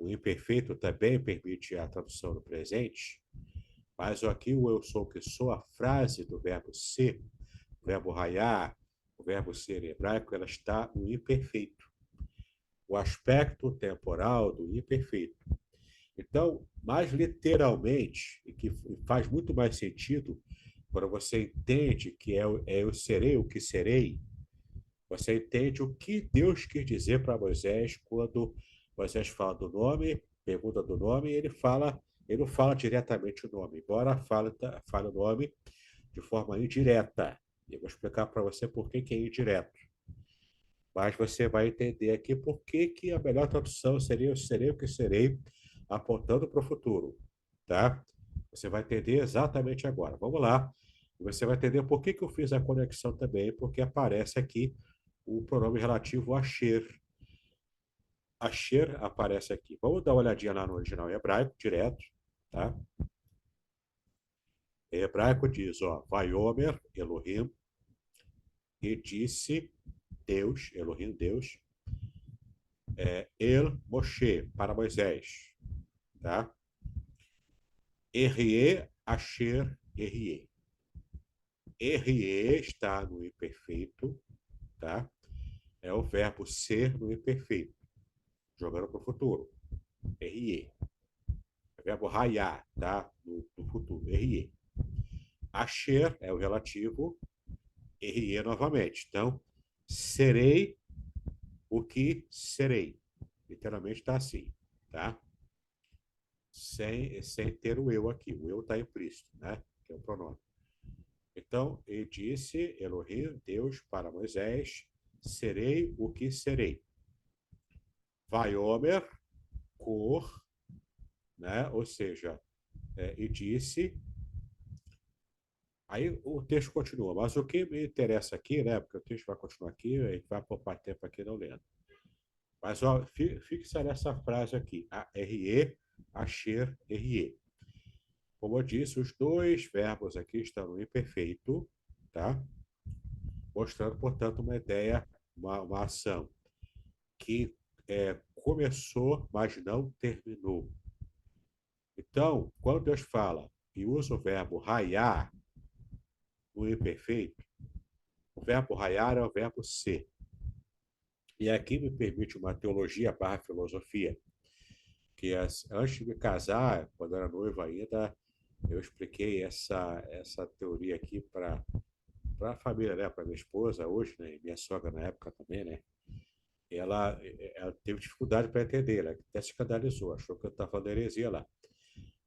imperfeito também permite a tradução no presente, mas aqui o eu sou o que sou, a frase do verbo ser, o verbo raiar, o verbo ser em hebraico, ela está no imperfeito. O aspecto temporal do imperfeito. Então, mais literalmente, e que faz muito mais sentido, quando você entende que eu serei o que serei, você entende o que Deus quis dizer para Moisés quando Moisés fala do nome, pergunta do nome, e ele não fala diretamente o nome, embora fale o nome de forma indireta. Eu vou explicar para você por que é indireto. Mas você vai entender aqui por que a melhor tradução seria eu serei o que serei, apontando para o futuro, tá? Você vai entender exatamente agora. Vamos lá. E você vai entender por que eu fiz a conexão também, porque aparece aqui o pronome relativo Asher. Asher aparece aqui. Vamos dar uma olhadinha lá no original hebraico, direto, tá? Em hebraico diz, ó, Vaiomer Elohim, e disse Deus, Elohim Deus, El Moshe, para Moisés, tá? Erie, Asher, Erie. Erie está no imperfeito, tá? É o verbo ser no imperfeito, jogando para o futuro. Erie. É o verbo raiar, tá? No futuro. Erie. Asher é o relativo, erie novamente. Então, serei o que serei. Literalmente está assim, tá? Sem ter o eu aqui. O eu está implícito, né? Que é o pronome. Então, ele disse, Elohim, Deus, para Moisés, serei o que serei. Vaiomer, cor, né? Ou seja, e disse. Aí o texto continua, mas o que me interessa aqui, né? Porque o texto vai continuar aqui, a gente vai poupar tempo aqui não lendo. Mas ó, fixa nessa frase aqui, a RE, Asher, RE. Como eu disse, os dois verbos aqui estão no imperfeito, tá? Mostrando, portanto, uma ideia, uma ação que começou, mas não terminou. Então, quando Deus fala e usa o verbo raiar no imperfeito, o verbo raiar é o verbo ser. E aqui me permite uma teologia barra filosofia, que antes de me casar, quando eu era noivo ainda, eu expliquei essa teoria aqui para a família, né, para minha esposa hoje, né, minha sogra na época também, né, ela teve dificuldade para entender, ela até se escandalizou, achou que eu estava falando heresia lá.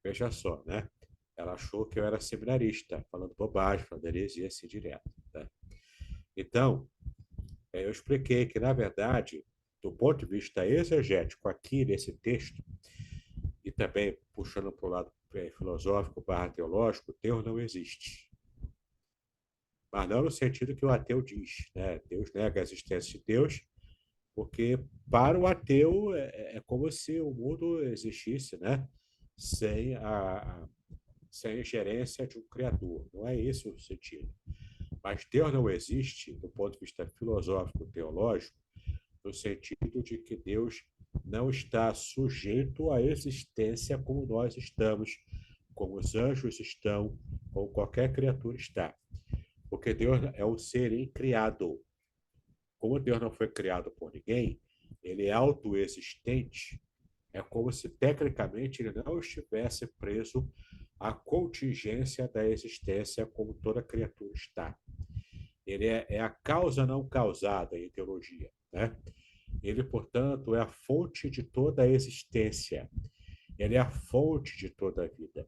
Veja só, né? Ela achou que eu era seminarista, falando bobagem, falando heresia assim direto. Né? Então, eu expliquei que, na verdade, do ponto de vista exegético, aqui nesse texto, e também puxando para o lado filosófico barra teológico, Deus não existe. Mas não no sentido que o ateu diz. Né? Deus nega a existência de Deus, porque para o ateu é como se o mundo existisse, né? Sem a ingerência de um criador. Não é esse o sentido. Mas Deus não existe, do ponto de vista filosófico teológico, no sentido de que Deus não está sujeito à existência como nós estamos, como os anjos estão, como qualquer criatura está. Porque Deus é um ser incriado. Como Deus não foi criado por ninguém, ele é autoexistente, é como se tecnicamente ele não estivesse preso à contingência da existência como toda criatura está. Ele é a causa não causada em teologia, né? Ele, portanto, é a fonte de toda a existência. Ele é a fonte de toda a vida.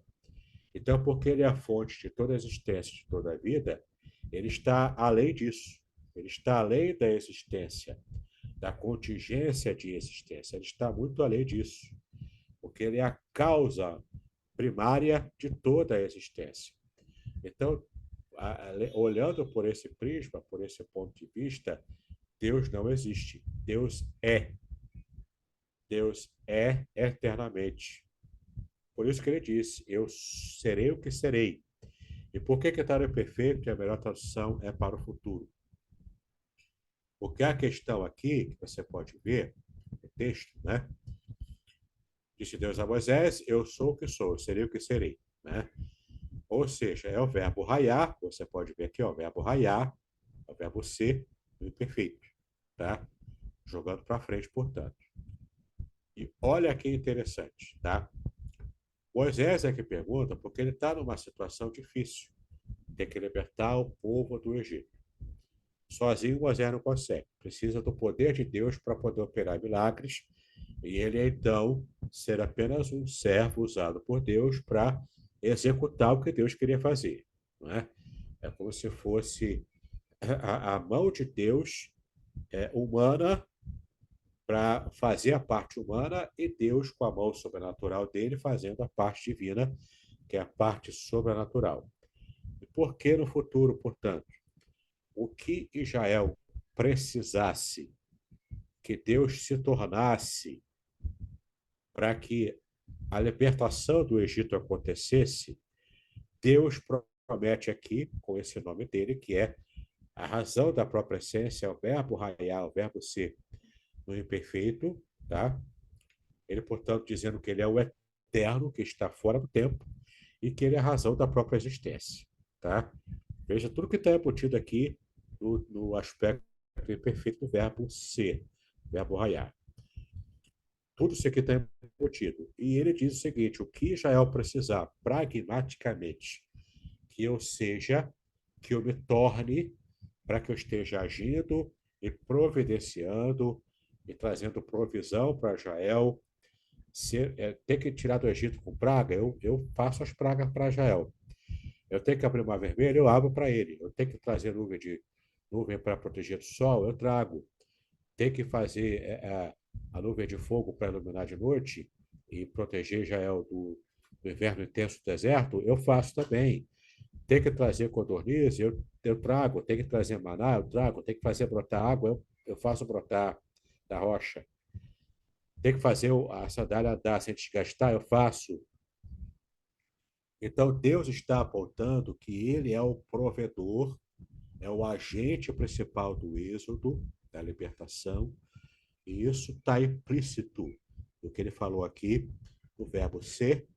Então, porque ele é a fonte de toda a existência, de toda a vida, ele está além disso. Ele está além da existência, da contingência de existência. Ele está muito além disso. Porque ele é a causa primária de toda a existência. Então, olhando por esse prisma, por esse ponto de vista, Deus não existe. Deus é. Deus é eternamente. Por isso que ele disse, eu serei o que serei. E por que está no perfeito e a melhor tradução é para o futuro? Porque a questão aqui, que você pode ver, no texto, né? Disse Deus a Moisés, eu sou o que sou, eu serei o que serei. Né? Ou seja, é o verbo raiar, você pode ver aqui, ó, o verbo raiar, é o verbo ser no imperfeito. Tá? Jogando para frente, portanto. E olha que interessante, tá? Moisés é que pergunta porque ele está numa situação difícil. Tem que libertar o povo do Egito. Sozinho, Moisés não consegue. Precisa do poder de Deus para poder operar milagres. E ele, então, ser apenas um servo usado por Deus para executar o que Deus queria fazer. Não é? É como se fosse a mão de Deus humana para fazer a parte humana e Deus, com a mão sobrenatural dele, fazendo a parte divina, que é a parte sobrenatural. E por que no futuro, portanto? O que Israel precisasse que Deus se tornasse para que a libertação do Egito acontecesse, Deus promete aqui, com esse nome dele, que é a razão da própria essência, o verbo raiar, o verbo ser no imperfeito, tá? Ele, portanto, dizendo que ele é o eterno, que está fora do tempo, e que ele é a razão da própria existência, tá? Veja tudo que está embutido aqui no aspecto imperfeito do verbo ser, verbo raiar. Tudo isso aqui está embutido. E ele diz o seguinte, o que Israel precisar, pragmaticamente, que eu seja, que eu me torne, para que eu esteja agindo e providenciando e trazendo provisão para Israel. Ter que tirar do Egito com praga, eu faço as pragas para Israel. Eu tenho que abrir o mar vermelho, eu abro para ele. Eu tenho que trazer nuvem para proteger do sol, eu trago. Tem que fazer a nuvem de fogo para iluminar de noite e proteger Israel do inverno intenso do deserto, eu faço também. Tem que trazer codorniz, eu trago. Tem que trazer maná, eu trago. Tem que fazer brotar água, eu faço brotar da rocha. Tem que fazer a sandália andar sem desgastar, eu faço. Então, Deus está apontando que ele é o provedor, é o agente principal do êxodo, da libertação, e isso está implícito no que ele falou aqui, no verbo ser,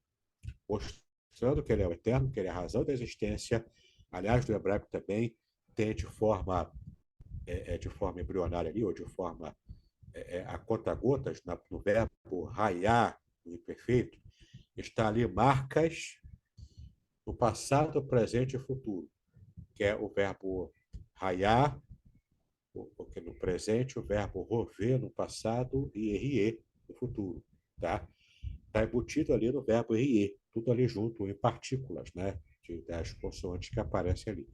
mostrando que ele é o eterno, que ele é a razão da existência. Aliás, no hebraico também tem de forma embrionária ali, ou de forma a conta-gotas, no verbo raiar, no imperfeito, está ali marcas no passado, presente e futuro, que é o verbo raiar, porque no presente, o verbo rover no passado e errier no futuro, tá? Está embutido ali no verbo errier, tudo ali junto, em partículas, né? Das consoantes que aparecem ali.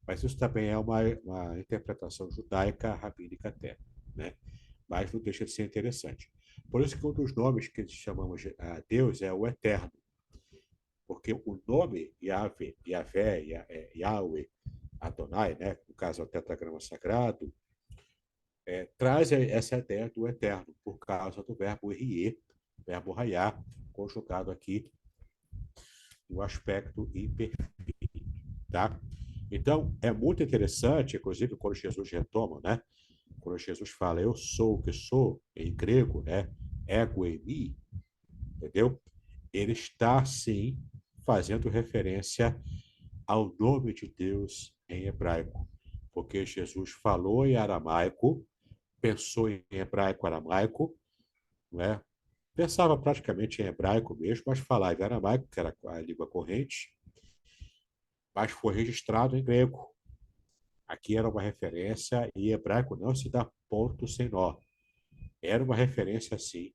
Mas isso também é uma interpretação judaica, rabínica até, né? Mas não deixa de ser interessante. Por isso que um dos nomes que chamamos a Deus é o Eterno, porque o nome Yahvé, Yahweh, Adonai, né? No caso é o tetragrama sagrado, traz essa ideia do eterno, por causa do verbo errier, verbo raiar, conjugado aqui no aspecto imperfeito. Tá? Então, é muito interessante, inclusive, quando Jesus retoma, né? Quando Jesus fala, eu sou o que sou, em grego, né? Ego eimi, entendeu? Ele está, sim, fazendo referência ao nome de Deus em hebraico, porque Jesus falou em aramaico, pensou em hebraico-aramaico, não é? Pensava praticamente em hebraico mesmo, mas falava em aramaico, que era a língua corrente, mas foi registrado em grego. Aqui era uma referência, e hebraico não se dá ponto sem nó. Era uma referência, sim,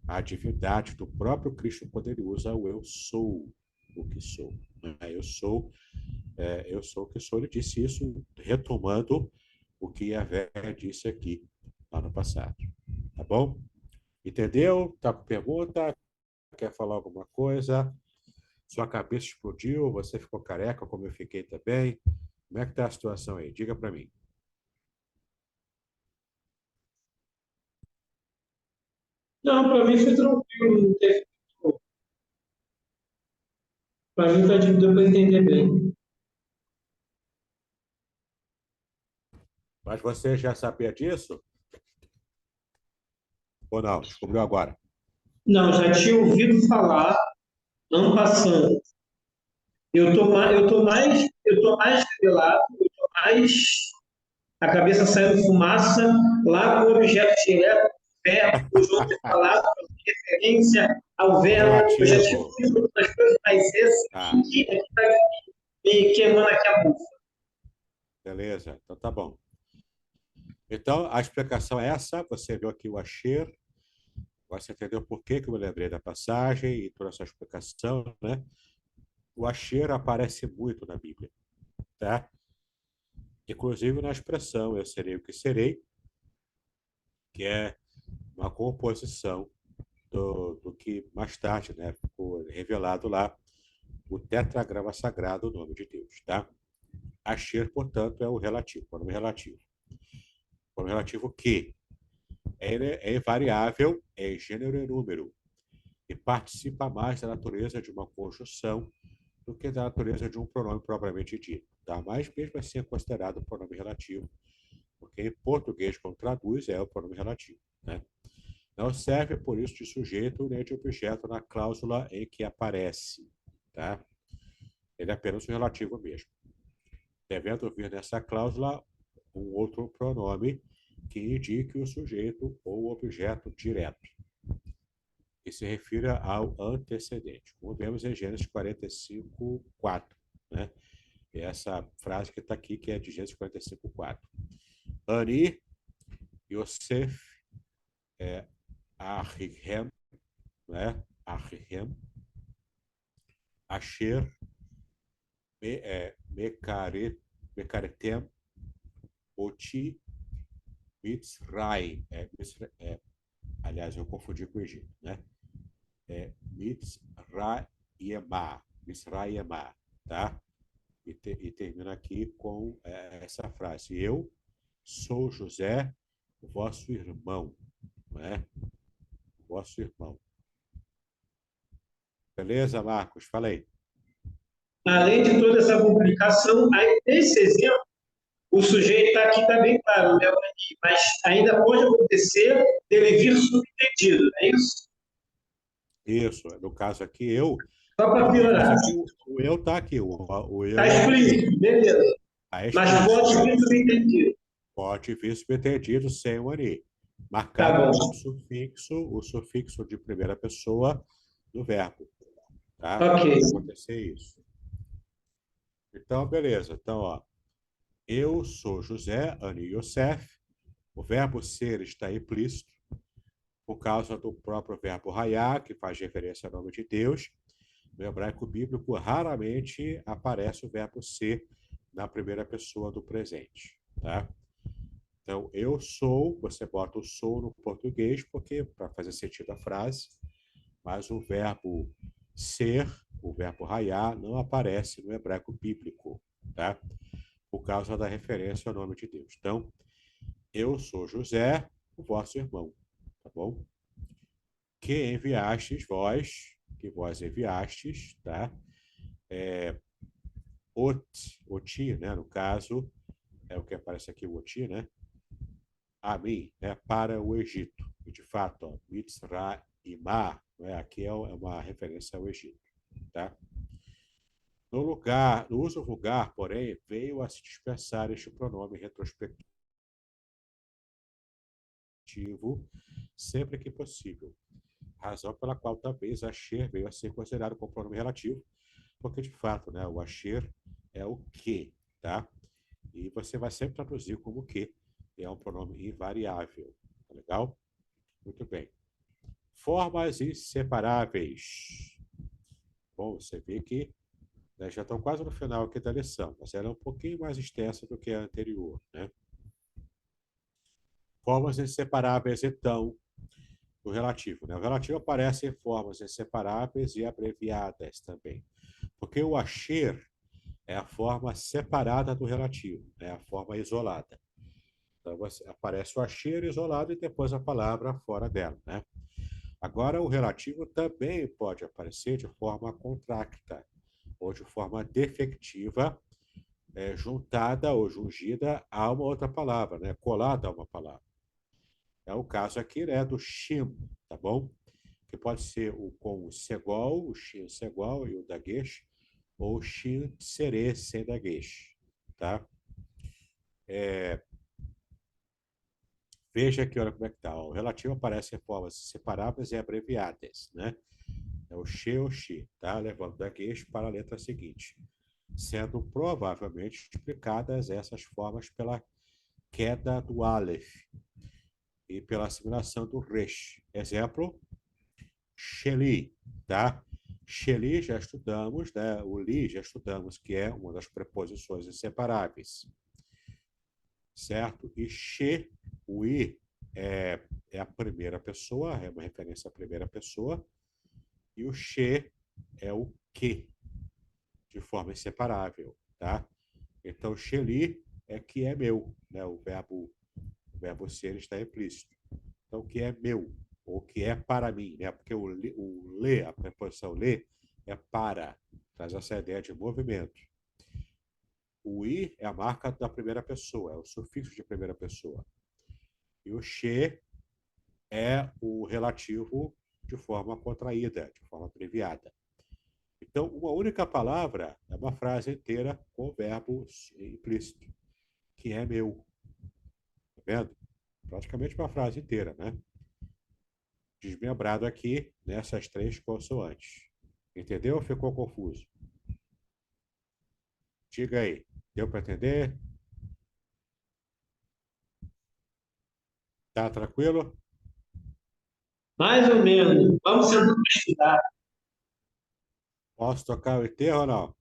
à divindade do próprio Cristo, quando ele usa o eu sou o que sou. Eu sou o que sou. Ele disse isso retomando o que Yahvé disse aqui, lá no passado. Tá bom? Entendeu? Tá com pergunta? Quer falar alguma coisa? Sua cabeça explodiu? Você ficou careca, como eu fiquei também? Como é que tá a situação aí? Diga para mim. Não, para mim foi tranquilo, não teve. Para mim deu para entender bem. Mas você já sabia disso? Ou não? Descobriu agora? Não, já tinha ouvido falar, ano passando. Eu tô mais revelado, eu tô mais a cabeça saindo fumaça, lá com o objeto direto, verbo, os outros palavras, referência ao O verbo, eu já tinha relativo. ouvido outras coisas, mas esse Tá, aqui está me queimando aqui a bucha. beleza. Então tá bom. Então, a explicação é essa. Você viu aqui o Asher. Você entendeu por que eu me lembrei da passagem e toda essa explicação, né? O Asher aparece muito na Bíblia, tá? Inclusive na expressão eu serei o que serei, que é uma composição do que mais tarde, né, ficou revelado lá, o tetragrama sagrado, o nome de Deus, tá? Asher, portanto, é o relativo, o nome relativo. O nome relativo que é invariável em gênero e número e participa mais da natureza de uma conjunção do que da natureza de um pronome propriamente dito, tá? Mas mesmo assim é considerado pronome relativo, porque em português, quando traduz, é o pronome relativo, né? Não serve, por isso, de sujeito nem de objeto na cláusula em que aparece, tá? Ele é apenas um relativo mesmo. Devendo vir nessa cláusula um outro pronome que indique o sujeito ou o objeto direto, que se refira ao antecedente, como vemos em Gênesis 45, 4, né? E essa frase que está aqui, que é de Gênesis 45, 4. Ani, Yosef, Ahihem, né? Ahihem, Asher, Mekaretem, Oti, Mitzrayim. Aliás, eu confundi com o Egito, né? Mitzrayemá, tá? E termina aqui com essa frase: Eu sou José, vosso irmão, né? Vosso irmão. Beleza, Marcos? Fala aí. Além de toda essa complicação, aí, nesse exemplo, o sujeito está aqui, está bem claro, né? Mas ainda pode acontecer dele vir subentendido, é isso? Isso, no caso aqui, eu. Só para No caso piorar. aqui, o eu está aqui. O eu Está explícito, beleza. tá Mas explícito. pode vir subentendido. Pode vir subentendido sem o ani. Tá Marcado bom. com o sufixo de primeira pessoa do verbo. Tá? Ok. Pode acontecer isso. Então, beleza. Então, ó, eu sou José, Ani Yosef. O verbo ser está implícito por causa do próprio verbo raiar, que faz referência ao nome de Deus. No hebraico bíblico, raramente aparece o verbo ser na primeira pessoa do presente. Tá? Então, eu sou, você bota o sou no português, porque para fazer sentido a frase, mas o verbo ser, o verbo raiar, não aparece no hebraico bíblico, tá? Por causa da referência ao nome de Deus. Então, eu sou José, o vosso irmão, tá bom? Que enviastes vós, que vós enviastes, tá? Oti, né? No caso, é o que aparece aqui, o Oti, né? A mim, né? Para o Egito. E, de fato, ó, Mitzrayimá, né? Aqui é uma referência ao Egito, tá? No uso vulgar, porém, veio a se dispersar este pronome retrospectivo sempre que possível. Razão pela qual talvez Asher veio a ser considerado como pronome relativo, porque de fato, né, o Asher é o que, tá? E você vai sempre traduzir como que, é um pronome invariável, tá legal? Muito bem. Formas inseparáveis. Bom, você vê que já estão quase no final aqui da lição, mas ela é um pouquinho mais extensa do que a anterior, né? Formas inseparáveis, então, do relativo, né? O relativo aparece em formas inseparáveis e abreviadas também, porque o Asher é a forma separada do relativo, é a forma isolada. Então, aparece o Asher isolado e depois a palavra fora dela, né? Agora, o relativo também pode aparecer de forma contracta ou de forma defectiva, juntada ou jungida a uma outra palavra, né? Colada a uma palavra. É o caso aqui, né, do shim, tá bom? Que pode ser com o segol, o shin segol e o dagesh, ou o shin serê sem dagesh, tá? Veja aqui, olha como é que tá. O relativo aparece em formas separáveis e abreviadas, né? É o she ou she, tá? Levando dagesh para a letra seguinte, sendo provavelmente explicadas essas formas pela queda do aleph e pela assimilação do resh. Exemplo, Sheli, tá? Sheli já estudamos, né? O li já estudamos, que é uma das preposições inseparáveis, certo? E she, o i, é a primeira pessoa, é uma referência à primeira pessoa, e o she é o que, de forma inseparável, tá? Então, Sheli é que é meu, né? O verbo ser está implícito. Então, o que é meu, ou o que é para mim, né? Porque o lê, a preposição lê, é para, traz essa ideia de movimento. O i é a marca da primeira pessoa, é o sufixo de primeira pessoa. E o che é o relativo de forma contraída, de forma abreviada. Então, uma única palavra é uma frase inteira com o verbo implícito, que é meu. Tá vendo? Praticamente uma frase inteira, né? Desmembrado aqui nessas três consoantes. Entendeu ou ficou confuso? Diga aí. Deu para entender? Tá tranquilo? Mais ou menos. Vamos sentar para estudar. Posso tocar o enterro ou não?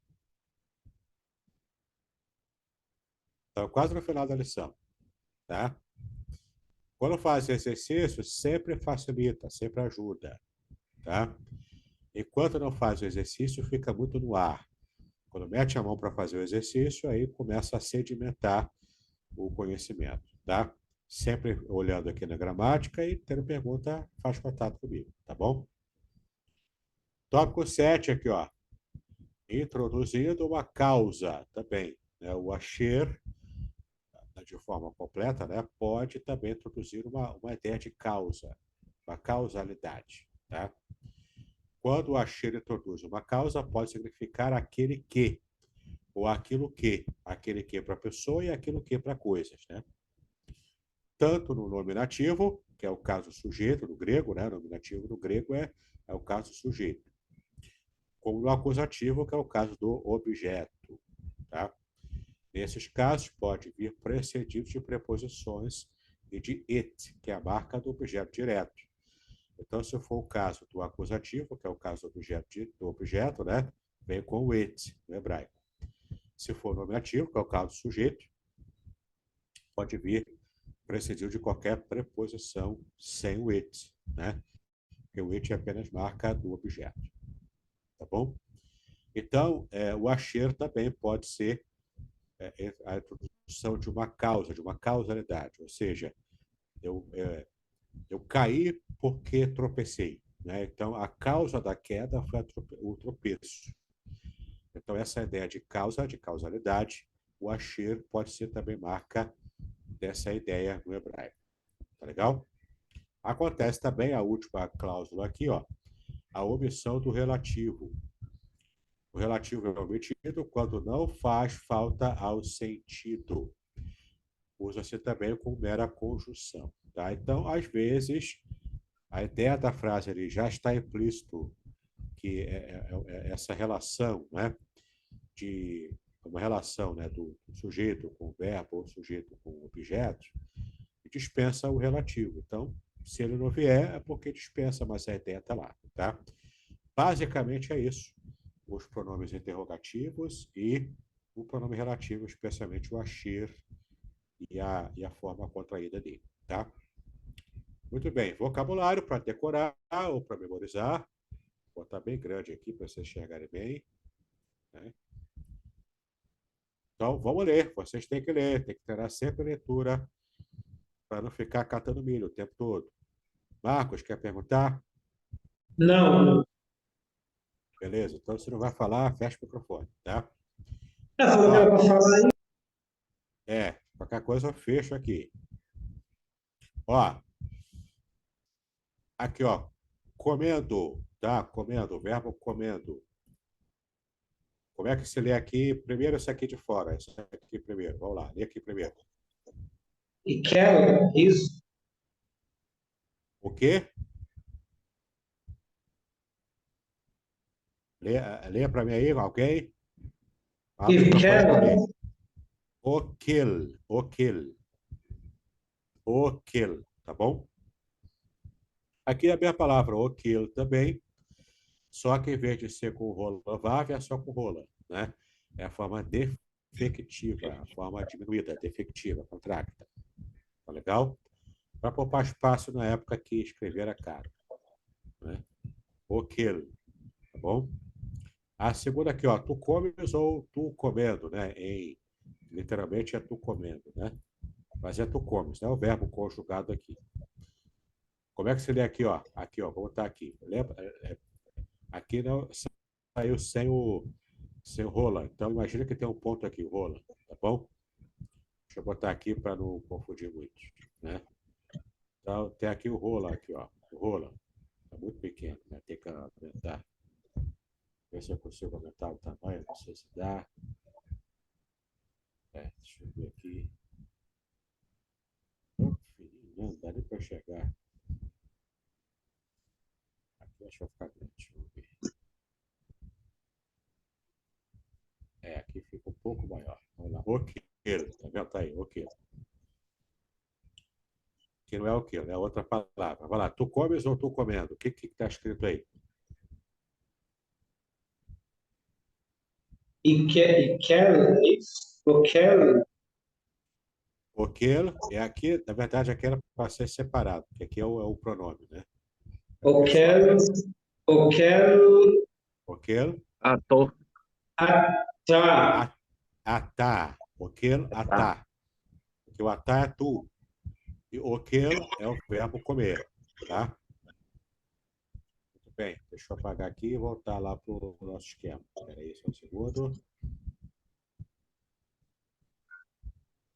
Estamos quase no final da lição, tá? Quando faz exercício, sempre facilita, sempre ajuda, tá? Enquanto não faz o exercício, fica muito no ar. Quando mete a mão para fazer o exercício, aí começa a sedimentar o conhecimento, tá? Sempre olhando aqui na gramática e tendo pergunta, faz contato comigo, tá bom? Tópico 7 aqui, ó. Introduzindo uma causa também, né? O Asher, de forma completa, né? Pode também introduzir uma ideia de causa, uma causalidade, tá? Quando o Asher introduz uma causa, pode significar aquele que, ou aquele que para a pessoa e aquilo que para coisas, né? Tanto no nominativo, que é o caso sujeito no grego, né? O nominativo no grego é o caso sujeito, como no acusativo, que é o caso do objeto, tá? Nesses casos, pode vir precedido de preposições e de it, que é a marca do objeto direto. Então, se for o caso do acusativo, que é o caso do objeto, né? Vem com o it, no hebraico. Se for nominativo, que é o caso do sujeito, pode vir precedido de qualquer preposição sem o it, né? Porque o it é apenas marca do objeto. Tá bom? Então, o Asher também pode ser a introdução de uma causa, de uma causalidade, ou seja, eu caí porque tropecei, né? Então, a causa da queda foi o tropeço. Então, essa ideia de causa, de causalidade, o Asher pode ser também marca dessa ideia no hebraico. Tá legal? Acontece também a última cláusula aqui, ó, a omissão do relativo. O relativo é omitido quando não faz falta ao sentido. Usa-se também com mera conjunção. Tá? Então, às vezes, a ideia da frase ali já está implícito que essa relação, né, de uma relação, né, do sujeito com o verbo ou sujeito com o objeto, dispensa o relativo. Então, se ele não vier, é porque dispensa, mas a ideia está lá. Tá? Basicamente é isso. Os pronomes interrogativos e o pronome relativo, especialmente o Asher e a forma contraída dele. Tá? Muito bem. Vocabulário para decorar ou para memorizar. Vou botar bem grande aqui para vocês enxergarem bem. Né? Então, vamos ler. Vocês têm que ler. Tem que ter sempre leitura para não ficar catando milho o tempo todo. Marcos, quer perguntar? Não. Beleza. Então, se não vai falar, fecha o microfone. Tá? Falou que era Ó, para falar aí. qualquer coisa eu fecho aqui. Ó, aqui, ó. Comendo, tá? Comendo, verbo comendo. Como é que se lê aqui? Primeiro esse aqui de fora. Esse aqui primeiro. Vamos lá, lê aqui primeiro. E quero isso. O quê? Lê para mim aí, alguém? Abre o E microfone para quero. ler. Okil, okil, okil, tá bom? Aqui é a minha palavra, okil também, só que em vez de ser com rola vav, é só com rola, né? É a forma defectiva, a forma diminuída, defectiva, contracta. Tá legal? Para poupar espaço na época que escrever era caro. Né? Okil, tá bom? A segunda aqui, ó, tu comes ou tu comendo, né? Literalmente é tu comendo, né? Mas é tu comes, né? O verbo conjugado aqui. Como é que se lê aqui, ó? Aqui, ó, vou botar aqui. Lembra? Aqui não saiu sem o rola. Então, imagina que tem um ponto aqui, o rola, tá bom? Deixa eu botar aqui para não confundir muito, né? Então, tem aqui o rola, aqui, ó. O rola. Tá muito pequeno, né? Tem que aumentar. Ver se eu consigo aumentar o tamanho, não sei se dá. Deixa eu ver aqui. Não dá nem para chegar. Aqui acho que vai ficar grande. Deixa eu ver. Aqui fica um pouco maior. Vamos lá. Ok. Tá vendo? Tá aí, ok. Aqui não é o quilo, é outra palavra. Vai lá, tu comes ou estou comendo? O que está escrito aí? E quero, isso? Eu quero, Aquele é aqui, na verdade, aqui era para ser separado, porque aqui é o pronome, né? É o eu pessoal. quero, eu quero Aquele, Ator. atar. atá. Aquele, atá. Porque o atá é tu. E aquele é o verbo comer, tá? Muito bem, deixa eu apagar aqui e voltar lá para o nosso esquema. Espera aí, só um segundo.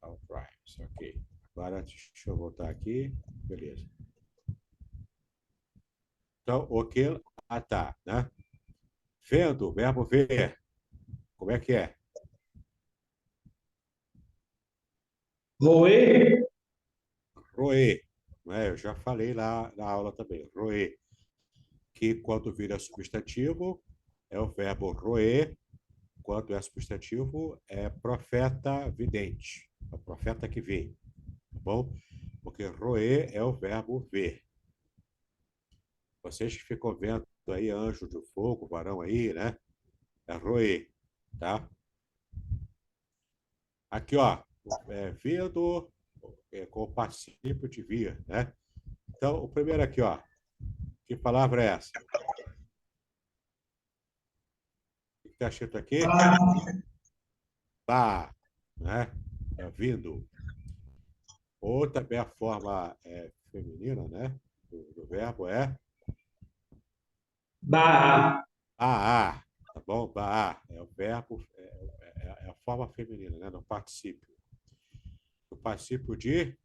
Alright, ok. Agora deixa eu voltar aqui. Beleza. Então, aquele, atá, né? Vendo, verbo ver. Como é que é? Roer, Roer. Não é? Eu já falei lá na aula também. Roer. Que quando vira substantivo é o verbo roer. Quando é substantivo é profeta vidente. É o profeta que vê. Tá bom? Porque roer é o verbo ver. Vocês que ficam vendo aí anjo de fogo, varão aí, né? É roer. Tá? Aqui, ó. Vendo com o particípio de vir, né? Então, o primeiro aqui, ó. Que palavra é essa? O que está escrito aqui? Bah, né? É vindo. Ou também a forma feminina, né? Do verbo é barra, baar, tá bom? Baar é o verbo, é a forma feminina, né? No particípio. O particípio de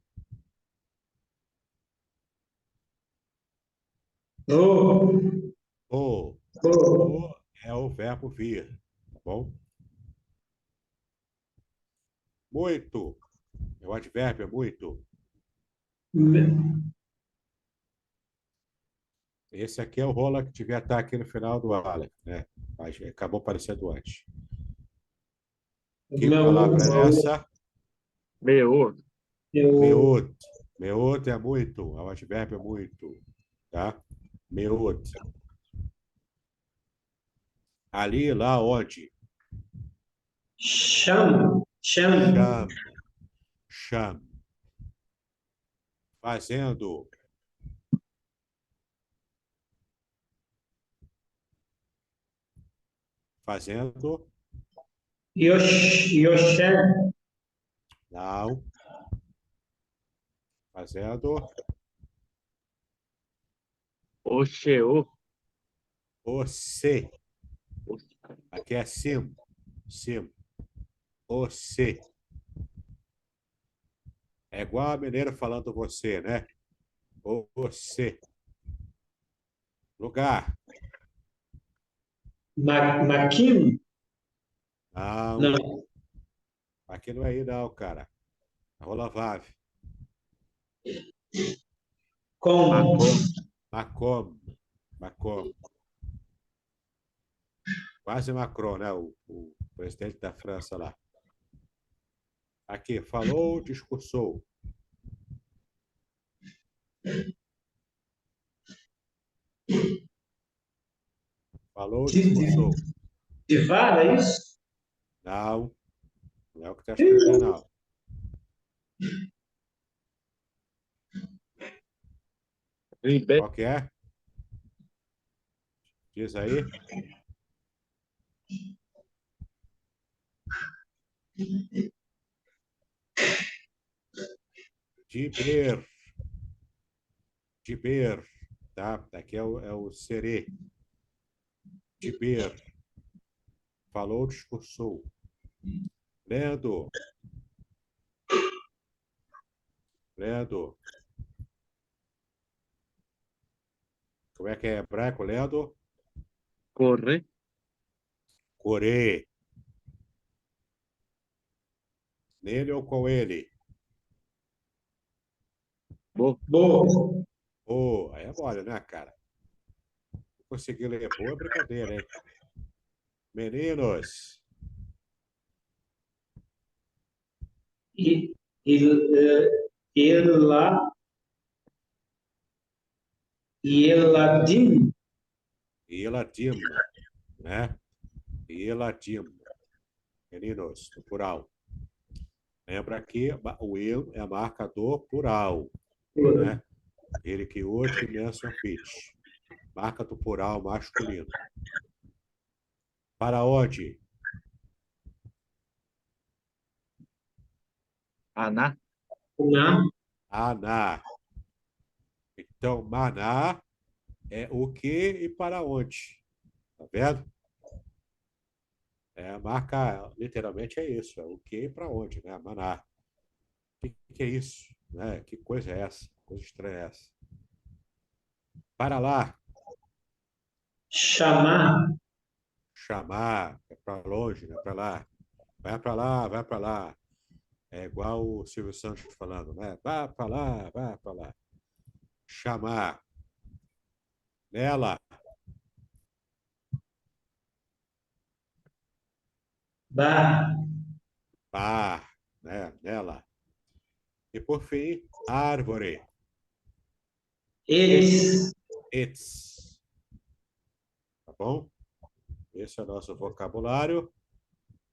ro, o. ro, O é o verbo vir, tá bom? Muito é o advérbio, é muito. Esse aqui é o rola que devia estar aqui no final do Aleph, né? Mas acabou aparecendo antes. Que meu, palavra é essa? Meô. eu, Meut. Meut é muito, é o advérbio muito, tá? Meut. Ali, lá onde? chamo, Cham. Cham. Fazendo. Fazendo. Yoshem, Não. Fazendo. Oxeô. Você. Aqui é sim. Sim. Você. É igual a mineira falando você, né? Você. Lugar. maquino, Não. não, Aqui não é aí, não, cara. Rola Vave. com, Macom. Macom. Macom. Quase Macron, né? O presidente da França lá. Aqui, falou, discursou. Falou, de, de, discursou. de vara, é isso? Não, não é o que está escrito aí, não. Ribeiro. Qual que é? Diz aí. Diber. Diber. Tá? Aqui é o serê. Diber. Falou, discursou. Lendo. Lendo. Como é que é hebraico? Lendo. Corre. Corê. Nele ou com ele? Bo. Boa. Pô, aí é mole, né, cara? Conseguir ler boa é brincadeira, hein? Meninos. E, e, e lá, Eladim. Eladim, né? Eladim, meninos, no plural. Lembra que o el é marcador plural, né? Ele que outro mention fit. Marca do plural masculino. Para onde? Aná, Una. Aná. Então, maná é o que e para onde. Tá vendo? A marca, literalmente, é isso. É o que e para onde, né? Maná. O que é isso? Né? Que coisa é essa? Coisa estranha é essa? Para lá. Chamar. Chamar. É para longe, né? Para lá. Vai para lá, vai para lá. É igual o Silvio Santos falando, né? Vá para lá, vá para lá. Chamar. Nela. Bar. Par, né? Nela. E por fim, árvore. Eles. Its. Tá bom? Esse é o nosso vocabulário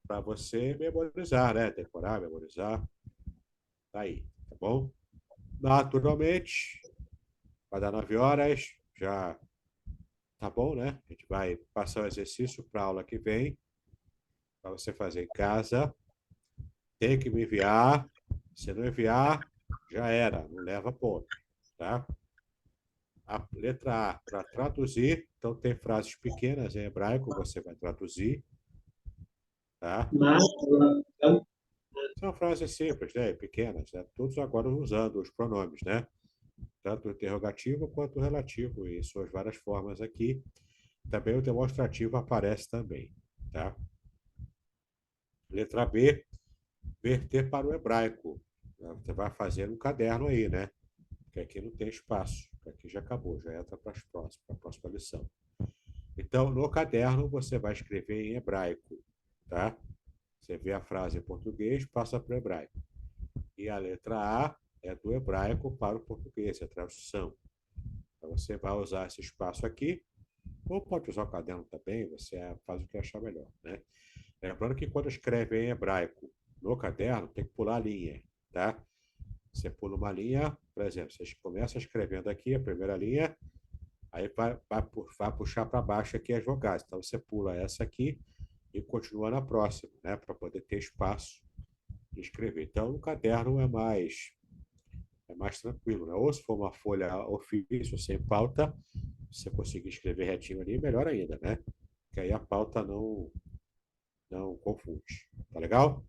para você memorizar, né? Decorar, memorizar. Tá aí, tá bom? Naturalmente, vai dar 9 horas, já tá bom, né? A gente vai passar o exercício para a aula que vem, para você fazer em casa. Tem que me enviar. Se não enviar, já era, não leva ponto, tá? A letra A, para traduzir, então tem frases pequenas em hebraico, você vai traduzir, tá? Mas. São frases simples, né? Pequenas, né? Todos agora usando os pronomes, né? Tanto o interrogativo quanto o relativo, em suas várias formas aqui. Também o demonstrativo aparece também, tá? Letra B, verter para o hebraico. Você vai fazer um caderno aí, né? Porque aqui não tem espaço. Aqui já acabou, já entra para a próxima lição. Então, no caderno, você vai escrever em hebraico, tá? Você vê a frase em português, passa para o hebraico. E a letra A é do hebraico para o português, é a tradução. Então, você vai usar esse espaço aqui, ou pode usar o caderno também, você faz o que achar melhor, né? Lembrando que quando escreve em hebraico no caderno, tem que pular a linha, tá? Você pula uma linha, por exemplo, você começa escrevendo aqui a primeira linha, aí vai puxar para baixo aqui as vogais. Então, você pula essa aqui e continua na próxima, né? Para poder ter espaço de escrever. Então, no caderno é mais tranquilo, né? Ou se for uma folha ofício, sem pauta, se você conseguir escrever retinho ali, melhor ainda, né? Que aí a pauta não confunde. Tá legal?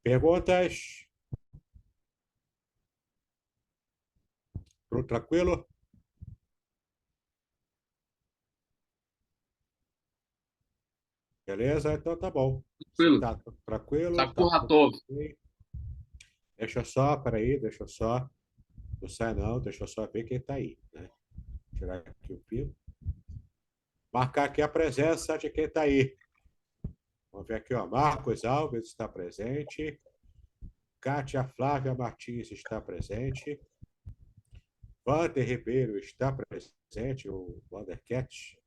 Perguntas? Tudo tranquilo? Beleza? Então tá bom. Se Tranquilo. tá tranquilo, tá Sapurra tudo Tov. bem. Peraí, deixa eu só. Não sai não, deixa eu só ver quem tá aí, né? Tirar aqui o pino. Marcar aqui a presença de quem tá aí. Vamos ver aqui, ó. Marcos Alves está presente. Kátia Flávia Martins está presente. Wander Ribeiro está presente, o Wandercat.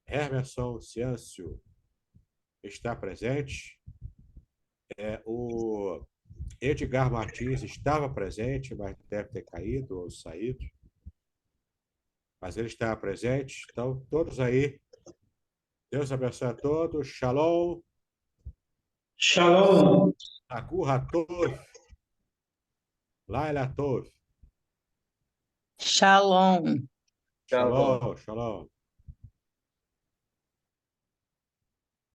Hermerson Ciâncio está presente. O Edgar Martins estava presente, mas deve ter caído ou saído. Mas ele está presente. Então, todos aí. Deus abençoe a todos. Shalom. Shalom. Agurra Tov. Laila Tov. Shalom. Shalom. Shalom.